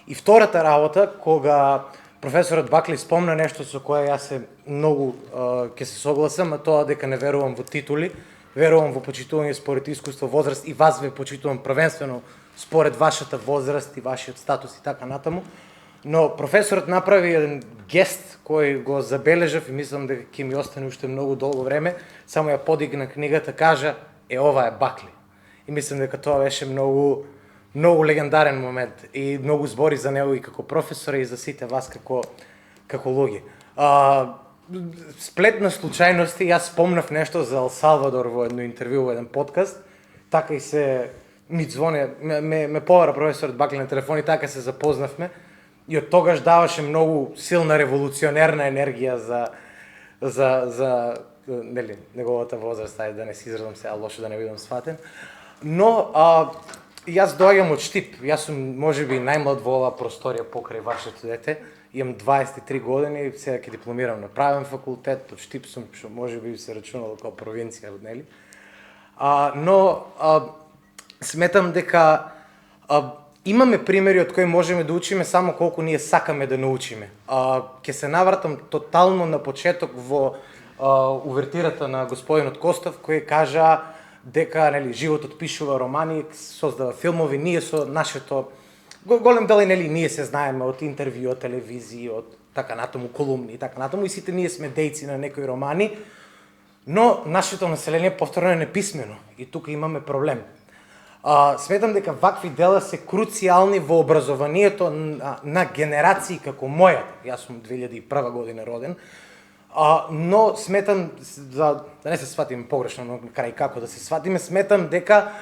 И втората работа, кога професорот Бакли спомна нешто со кое јас се многу ќе се согласам, а тоа дека не верувам во титули, верувам во почитување според искуство, возраст и вас ве почитувам првенствено според вашата возраст и вашиот статус и така натаму. Но професорот направи еден гест кој го забележав и мислам дека ќе ми остане уште многу долго време, само ја подигна книгата, кажа, ова е Бакли. И мислам дека тоа беше многу легендарен момент и многу збори за него и како професора и за сите вас како луѓе. Сплет на случајности, јас спомнав нешто за Ел Салвадор во едно интервју во еден подкаст, така и се ми звоне, ме повара професорот Бакли на телефон и така се запознавме и од тогаш даваше многу силна револуционерна енергија за нели, неговата возраст, ајде да не се изразам сега лошо да не бидам сватен. Но јас доаѓам од Штип, јас сум можеби најмлад во оваа просторија покрај вашето дете, имам 23 години, сега ќе дипломирам на правен факултет, од Штип сум, што можеби се рачунало како провинција, нели? Но сметам дека имаме примери од кои можеме да учиме само колку ние сакаме да научиме. Ќе се навратам тотално на почеток во увертирата на господинот Костов, кој кажа дека нели животот пишува романи, создава филмови, ние со нашето голем дел нели ние се знаеме од интервју, од телевизија, од така натаму колумни и така натаму и сите ние сме дејци на некои романи, но нашето население повторно е неписмено и тука имаме проблем. Сметам дека вакви дела се круцијални во образованието на генерации како мојата. Јас сум 2001 година роден. Но сметам, да не се сватиме погрешно, но крај како да се сватиме, сметам дека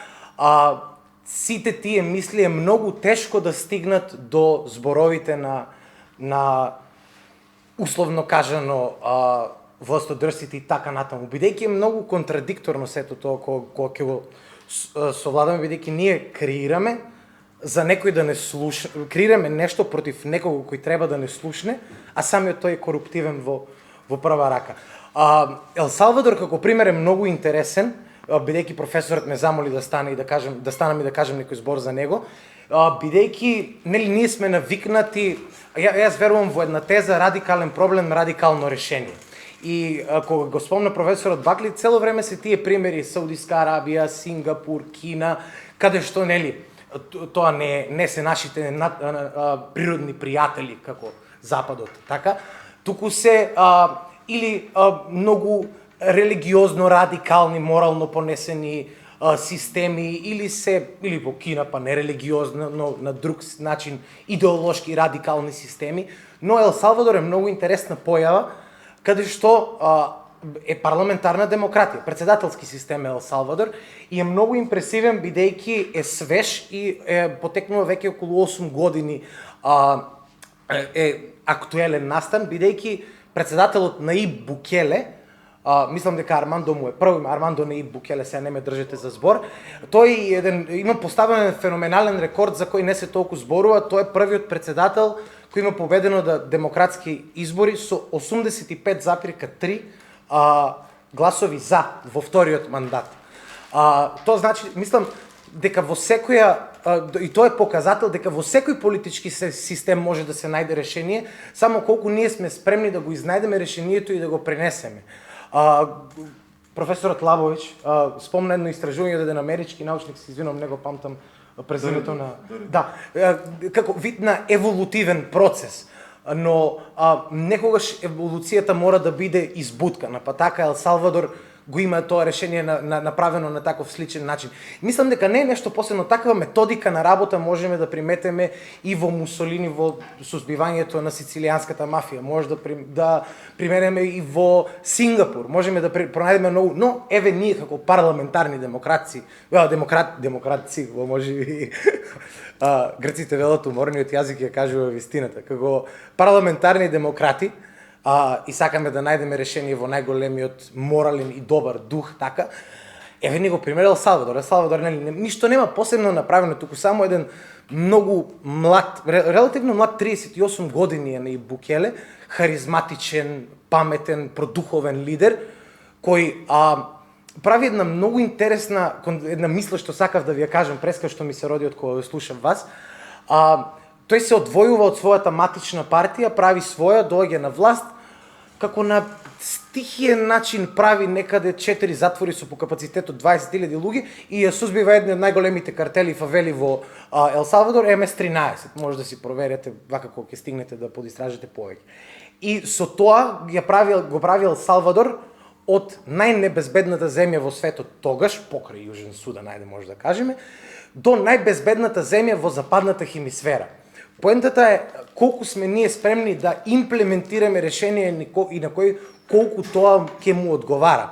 сите тие мисли е многу тешко да стигнат до зборовите на условно кажано властодржците и така натаму. Бидејќи е многу контрадикторно сето тоа кога ќе го совладаме, бидејќи ние креираме за некој да не слуша, креираме нешто против некого кој треба да не слушне, а самиот тој е коруптивен во прва рака. Ел Салвадор како пример е многу интересен, бидејќи професорот ме замоли да станам и да кажам некој збор за него, бидејќи нели ние сме навикнати, јас верувам во една теза радикален проблем, радикално решение. И кога го спомна професорот Бакли, цело време се тие примери Саудиска Арабија, Сингапур, Кина, каде што нели тоа не се нашите природни пријатели како Западот, така, туку се или многу религиозно радикални, морално понесени системи, или во Кина па нерелигиозно, но на друг начин идеолошки радикални системи, но Ел Салвадор е многу интересна појава каде што е парламентарна демократија, председателски систем е Ел Салвадор и е многу импресивен бидејќи е свеж и е потекнува веќе околу 8 години е актуелен настан, бидејќи председателот Наиб Букеле, мислам дека Армандо му е прв, Армандо Наиб Букеле, сега не ме држите за збор, тој има поставен феноменален рекорд за кој не се толку зборува, тој е првиот председател кој има победено да демократски избори со 85,3 гласови за во вториот мандат. Тоа значи, мислам, дека во секоја, и тоа е показател дека во секој политички систем може да се најде решение, само колку ние сме спремни да го изнајдеме решението и да го пренесеме. Професорот Лабович спомна едно истражување, еден амерички научник, се извинувам, не го памтам презимето на... Да, како вид на еволутивен процес, но некогаш еволуцијата мора да биде избуткана, па така Ел Салвадор го има тоа решение направено на таков сличен начин. Мислам дека не е нешто посебно, такава методика на работа можеме да приметеме и во Мусолини, во сузбивањето на сицилијанската мафија, може да применеме и во Сингапур, можеме да пронајдеме многу, но еве ние како парламентарни демокраци, во може и грците велат уморниот јазик ја кажува вистината, како парламентарни демократи, и сакаме да најдеме решение во најголемиот морален и добар дух, така, еве ни го пример Ел Салвадор. Ел Салвадор ништо нема посебно направено, туку само еден многу млад, релативно млад, 38 години е на Букеле, харизматичен, паметен, продуховен лидер, кој прави една многу интересна, една мисла што сакав да ви ја кажам преска што ми се роди од кога слушам вас. Тој се одвојува од својата матична партија, прави своја, доаѓа на власт, како на стихиен начин прави некаде 4 затвори со по капацитет од 20.000 луѓе и ја сузбива едни од најголемите картели и фавели во Ел Салвадор, МС-13. Може да си проверите вака кога ќе стигнете да подистражите повеќе. И со тоа го прави Ел Салвадор од најнебезбедната земја во светот тогаш, покрај Јужен Судан, ајде може да кажеме, до најбезбедната земја во западната хемисфера. Поентата е колку сме ние спремни да имплементираме решение и на кој колку тоа ќе му одговара.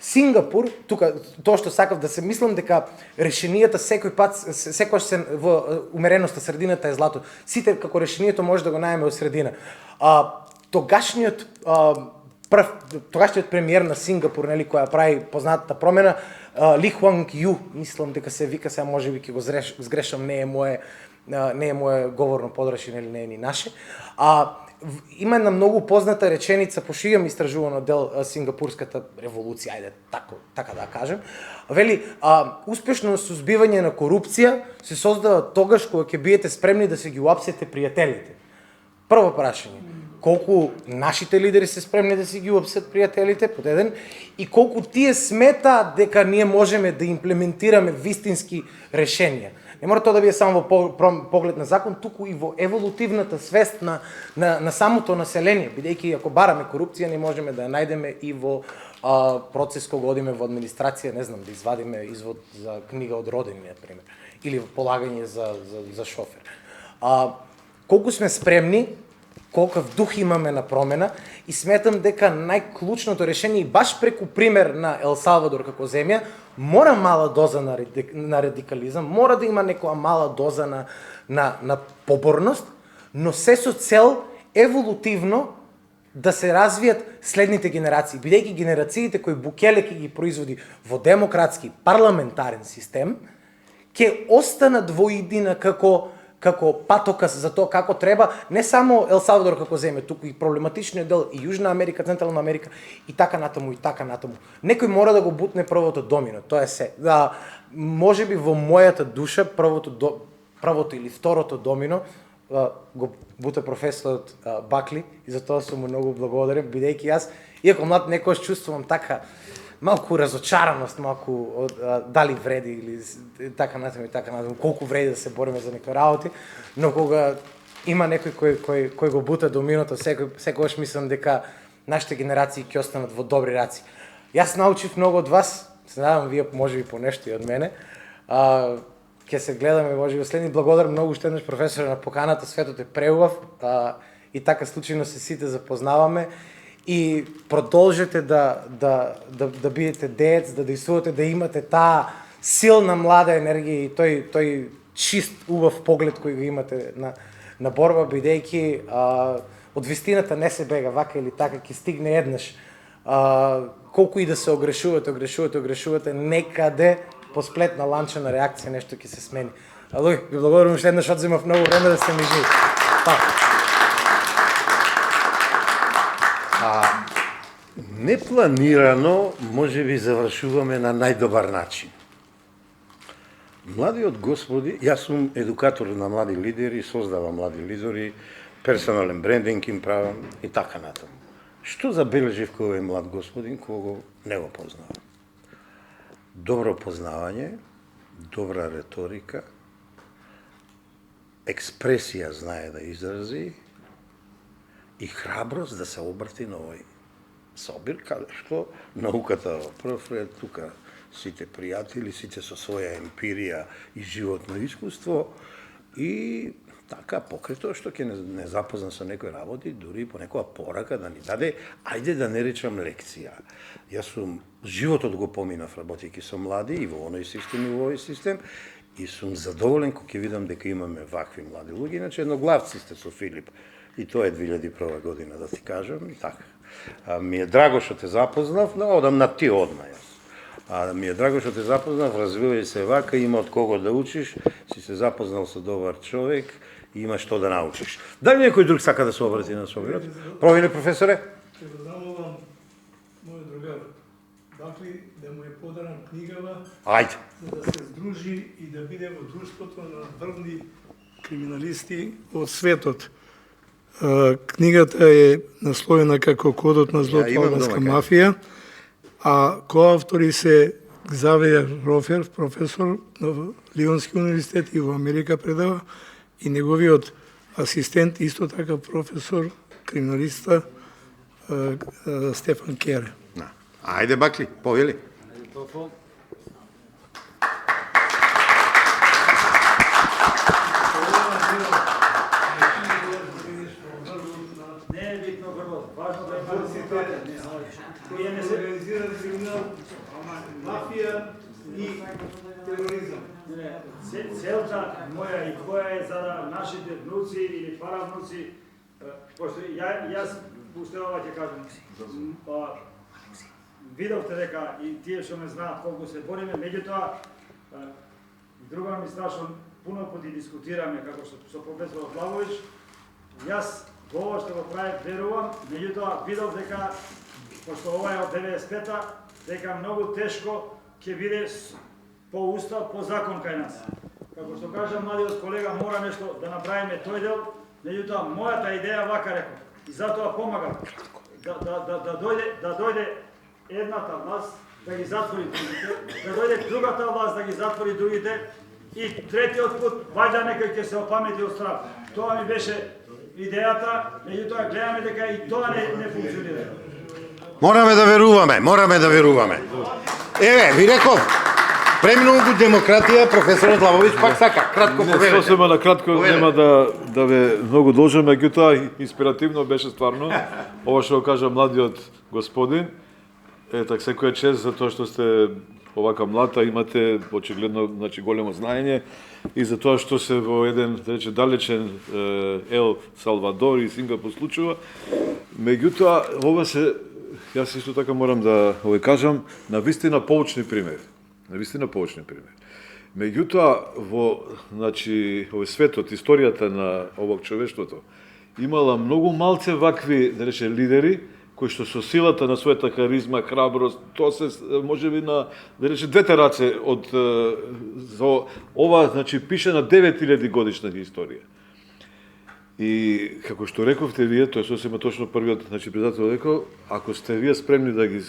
Сингапур, тука тоа што сакав да се мислам дека решенијата секогаш се во умереноста, средината е злато. Сите како решението може да го најдеме од средина. Тогашниот премиер на Сингапур, нели, која прави познатата промена, Ли Хуанг Ю, мислам дека се вика, сега можеби ќе го сгрешам, не е мое говорно подрашје, или не е ни наше. Има една многу позната реченица, пошто имам истражувано дел Сингапурската револуција, ајде така да кажем. Вели, успешно сузбивање на корупција се создава тогаш кога ќе биете спремни да се ги уапсете пријателите. Прво прашање, колку нашите лидери се спремни да си ги уапсат пријателите, под еден, и колку тие сметаат дека ние можеме да имплементираме вистински решенија. Не мора тоа да биде само во поглед на закон, туку и во еволутивната свест на самото население, бидејќи ако бараме корупција, не можеме да ја најдеме и во процес кога одиме во администрација, не знам, да извадиме извод за книга од родени, например, или полагање за шофер. Колку сме спремни колкав дух имаме на промена и сметам дека најклучното решение и баш преку пример на Ел Салвадор како земја мора мала доза на радикализам, мора да има некоја мала доза на поборност, но се со цел еволутивно да се развијат следните генерации, бидејќи генерациите кои Букеле ќе ги производи во демократски парламентарен систем, ќе останат во иднина како патокас за тоа како треба не само Ел Салвадор како земја, туку и проблематичниот дел и Јужна Америка, Централна Америка и така натаму и така натаму. Некој мора да го бутне првото домино, тоа е се. Да, можеби во мојата душа првото или второто домино го бута професорот Бакли и за тоа сум му многу благодарен, бидејќи јас, иако млад, некојаш чувствувам така малку разочараност, малку дали вреди или така натаму, колку вреди да се бориме за некои работи, но кога има некој кој го бута доминото, секогаш мислам дека нашите генерации ќе останат во добри раци. Јас научив многу од вас, се надевам вие можеби по нешто и од мене. Ќе се гледаме можеби следни. Благодарам многу што еднаш професоре на поканата, светот е преубав и така случајно се сите запознаваме. И продолжете да бидете деец, да действувате, да имате таа силна млада енергија и тој чист, убав поглед кој го имате на борба, бидејќи од вистината не се бега, вака или така ќе стигне еднаш. Колку и да се огрешувате, некаде по сплетна ланчена реакција нешто ќе се смени. Алуј, ви благодарам уште еднаш, одземав многу време да сте ми живи. Непланирано, може би завршуваме на најдобар начин. Младиот господи, јас сум едукатор на млади лидери, создавам млади лидери, персонален брендинг им правам и така натаму. Што забележив кој е млад господин, кого не го познавам? Добро познавање, добра реторика, експресија знае да изрази и храброст да се обрати на овој собир, каде што науката во прв ред, тука сите пријатели, сите со своја емпирија и животно искуство и така покрај тоа што ќе не запозна со некои работи, дури по некоја порака да ни даде, ајде да не речам лекција. Јас сум животот го поминав работејќи со млади и во оној систем и во овој систем и сум задоволен кога ќе видам дека имаме вакви млади луѓе, иначе едноглавци сте со Филип. И тоа е 2001 година, да ти кажам, и така. Ми е драго што те запознав, но одам на ти одма јас. Ми е драго што те запознав, развивај се вака, има од кого да учиш, си се запознал со добар човек и има што да научиш. Дали некој друг сака да се обрати на собирот? Провели, професоре? Ќе го замолам мојот другар Бакли да му е подарам книгава, Ајде. за да се здружи и да биде во друштвото на врвни криминалисти од светот. Книгата е насловена како Кодот на злото албанска мафија, а коавтори се Ксавиер Рофер, професор на Лионски универзитет и во Америка предава, и неговиот асистент, исто така професор, криминалиста Стефан Кере. Ајде, Бакли, повели. Не е битно врвот, важно да има цитата. Кој не се организира криминал, мафија и тероризам. Целта моја и твоја е за да нашите внуци или паравнуци, пошто јас уште ова ќе кажам, видовте дека и тие што ме знаат колку се бориме, меѓутоа друга ми страшно пуно пати дискутираме како што со професорот Лавович, јас во ова што го правев верувам, меѓутоа видов дека пошто ова е од 95-та, дека многу тешко ќе биде по устав, по закон кај нас. Како што кажа младиот колега, мора нешто да направиме тој дел, меѓутоа мојата идеја вака реков. И затоа помагам да дојде едната власт да ги затвори другите, да дојде другата власт да ги затвори другите и третиот пат вајда некој ќе се опамети од страх. Тоа ми беше идејата, меѓутоа гледаме дека и тоа не функционира. Мораме да веруваме. Еве, ви реков, Премногу демократија, професорот Лавовиќ пак сака. Кратко Не, поведете. сосема на кратко нема да ве многу должам, меѓутоа инспиративно беше стварно ова што го кажа младиот господин. Так секоја чест за тоа што сте овака млада, имате очигледно значи големо знаење и за тоа што се во еден да рече далечен Ел Салвадор и Сингапур случува. Меѓутоа ова се јас исто така морам да го кажам на вистина поучни примери. На вистина поучни примери. Меѓутоа во значи овој светот, историјата на овог човештвото имала многу малце вакви да рече лидери кои што со силата на својата харизма, храброст, тоа се можеби на да рече двете раце од за ова значи пише на 9000 годишна историја. И како што рековте вие, тоа е сосема точно првиот значи председател рекол, ако сте вие спремни да ги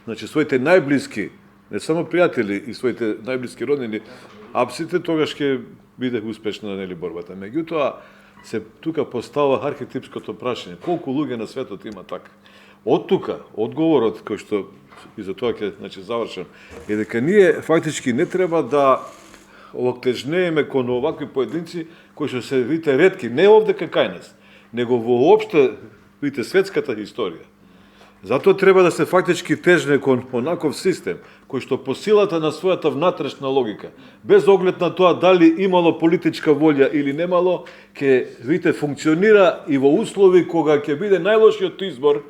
значи своите најблиски, не само пријатели и своите најблиски роднини, апсите, тогаш ќе биде успешна нели борбата. Меѓутоа се тука постава архетипското прашање, колку луѓе на светот има така. Од тука, одговорот кој што и за тоа ќе значи завршам, е дека ние фактички не треба да октежнееме кон овакви поединци кои што се видите ретки, не овде кај нас, него воопште видите светската историја. Затоа треба да се фактички тежне кон онаков систем кој што по силата на својата внатрешна логика, без оглед на тоа дали имало политичка волја или немало, ќе видите функционира и во услови кога ќе биде најлошиот избор,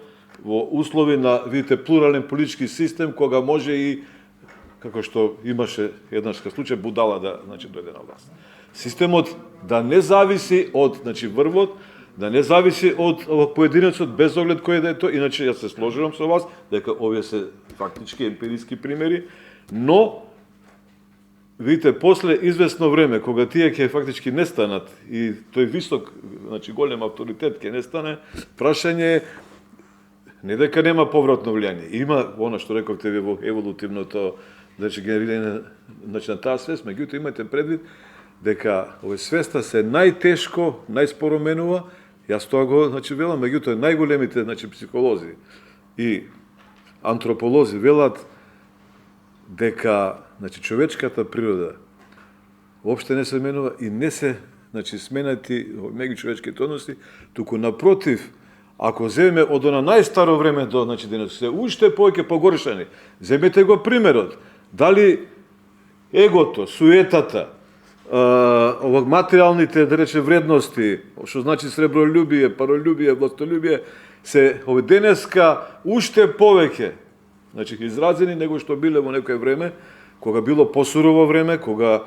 во услови на видите плурален политички систем кога може и како што имаше еднаш случај будала да значи дојде на власт. Системот да не зависи од значи врвот, да не зависи од поединецот без оглед кој да е тоа, иначе јас се сложувам со вас дека овие се фактички емпириски примери, но видите после известно време кога тие ќе фактички нестанат и тој висок значи голем авторитет ќе нестане, прашање е не дека нема повратно влијание, има она што рековте ви во еволутивното значи генерирање значи на таа свест, меѓутоа имате предвид дека овој свеста се најтешко, најспоро менува. Јас тоа го значи велам, меѓутоа најголемите значи психолози и антрополози велат дека значи човечката природа воопште не се менува и не се значи сменати меѓучовечките односи, туку напротив, ако земеме од она најстаро време до значи денес се уште повеќе погоршани, земете го примерот. Дали егото, суетата, овак материјалните да рече вредности, што значи сребролюбие, паролюбие, властолюбие, се овој денеска уште повеќе значи изразени него што биле во некое време, кога било посурово време, кога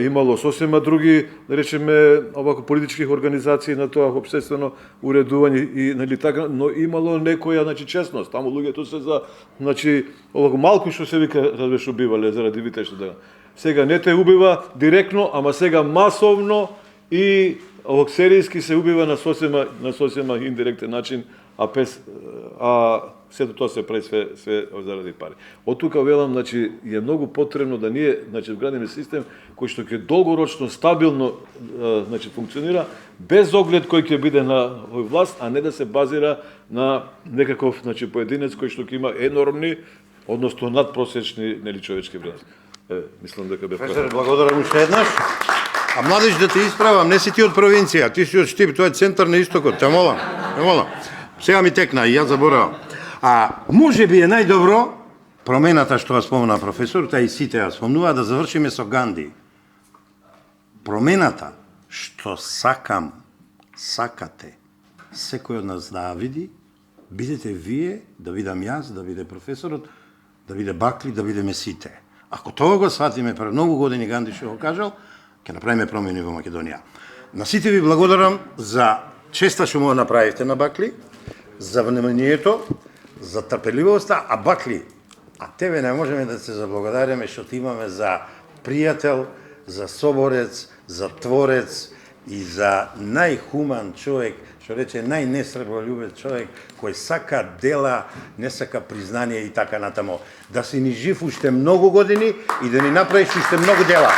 имало сосема други, да речеме, овако политички организации на тоа општествено уредување и нели така, но имало некоја значи честност. Таму луѓето се за значи овако малку што се вика разбеш убивале заради вите што да. Сега не те убива директно, ама сега масовно и овак серијски се убива на сосема индиректен начин, а сето тоа се прави све заради пари. Од тука велам, значи, е многу потребно да ние, значи, вградиме систем кој што ќе долгорочно, стабилно, значи, функционира, без оглед кој ќе биде на овој власт, а не да се базира на некаков, значи, поединец кој што ќе има енормни, односно надпросечни нели човечки вредности. Мислам дека бев Професор, благодарам уште еднаш. А младеж да те исправам, не си ти од провинција, ти си од Штип, тоа е центар на истокот. Те молам. Сега ми текна и јас заборавам. А може би е најдобро промената што ја спомна професор, та и сите ја спомнува, да завршиме со Ганди. Промената што сакате, секој од нас да ја види, бидете вие, да видам јас, да биде професорот, да биде Бакли, да бидеме сите. Ако тоа го сватиме пред многу години Ганди што го кажал, ќе направиме промени во Македонија. На сите ви благодарам за честа што му направивте на Бакли, за вниманието, за трпеливоста, а Бакли, а тебе не можеме да се заблагодариме што ти имаме за пријател, за соборец, за творец и за најхуман човек, што рече најнесребролюбен човек, кој сака дела, не сака признание и така натамо. Да си ни жив уште многу години и да ни направиш уште многу дела.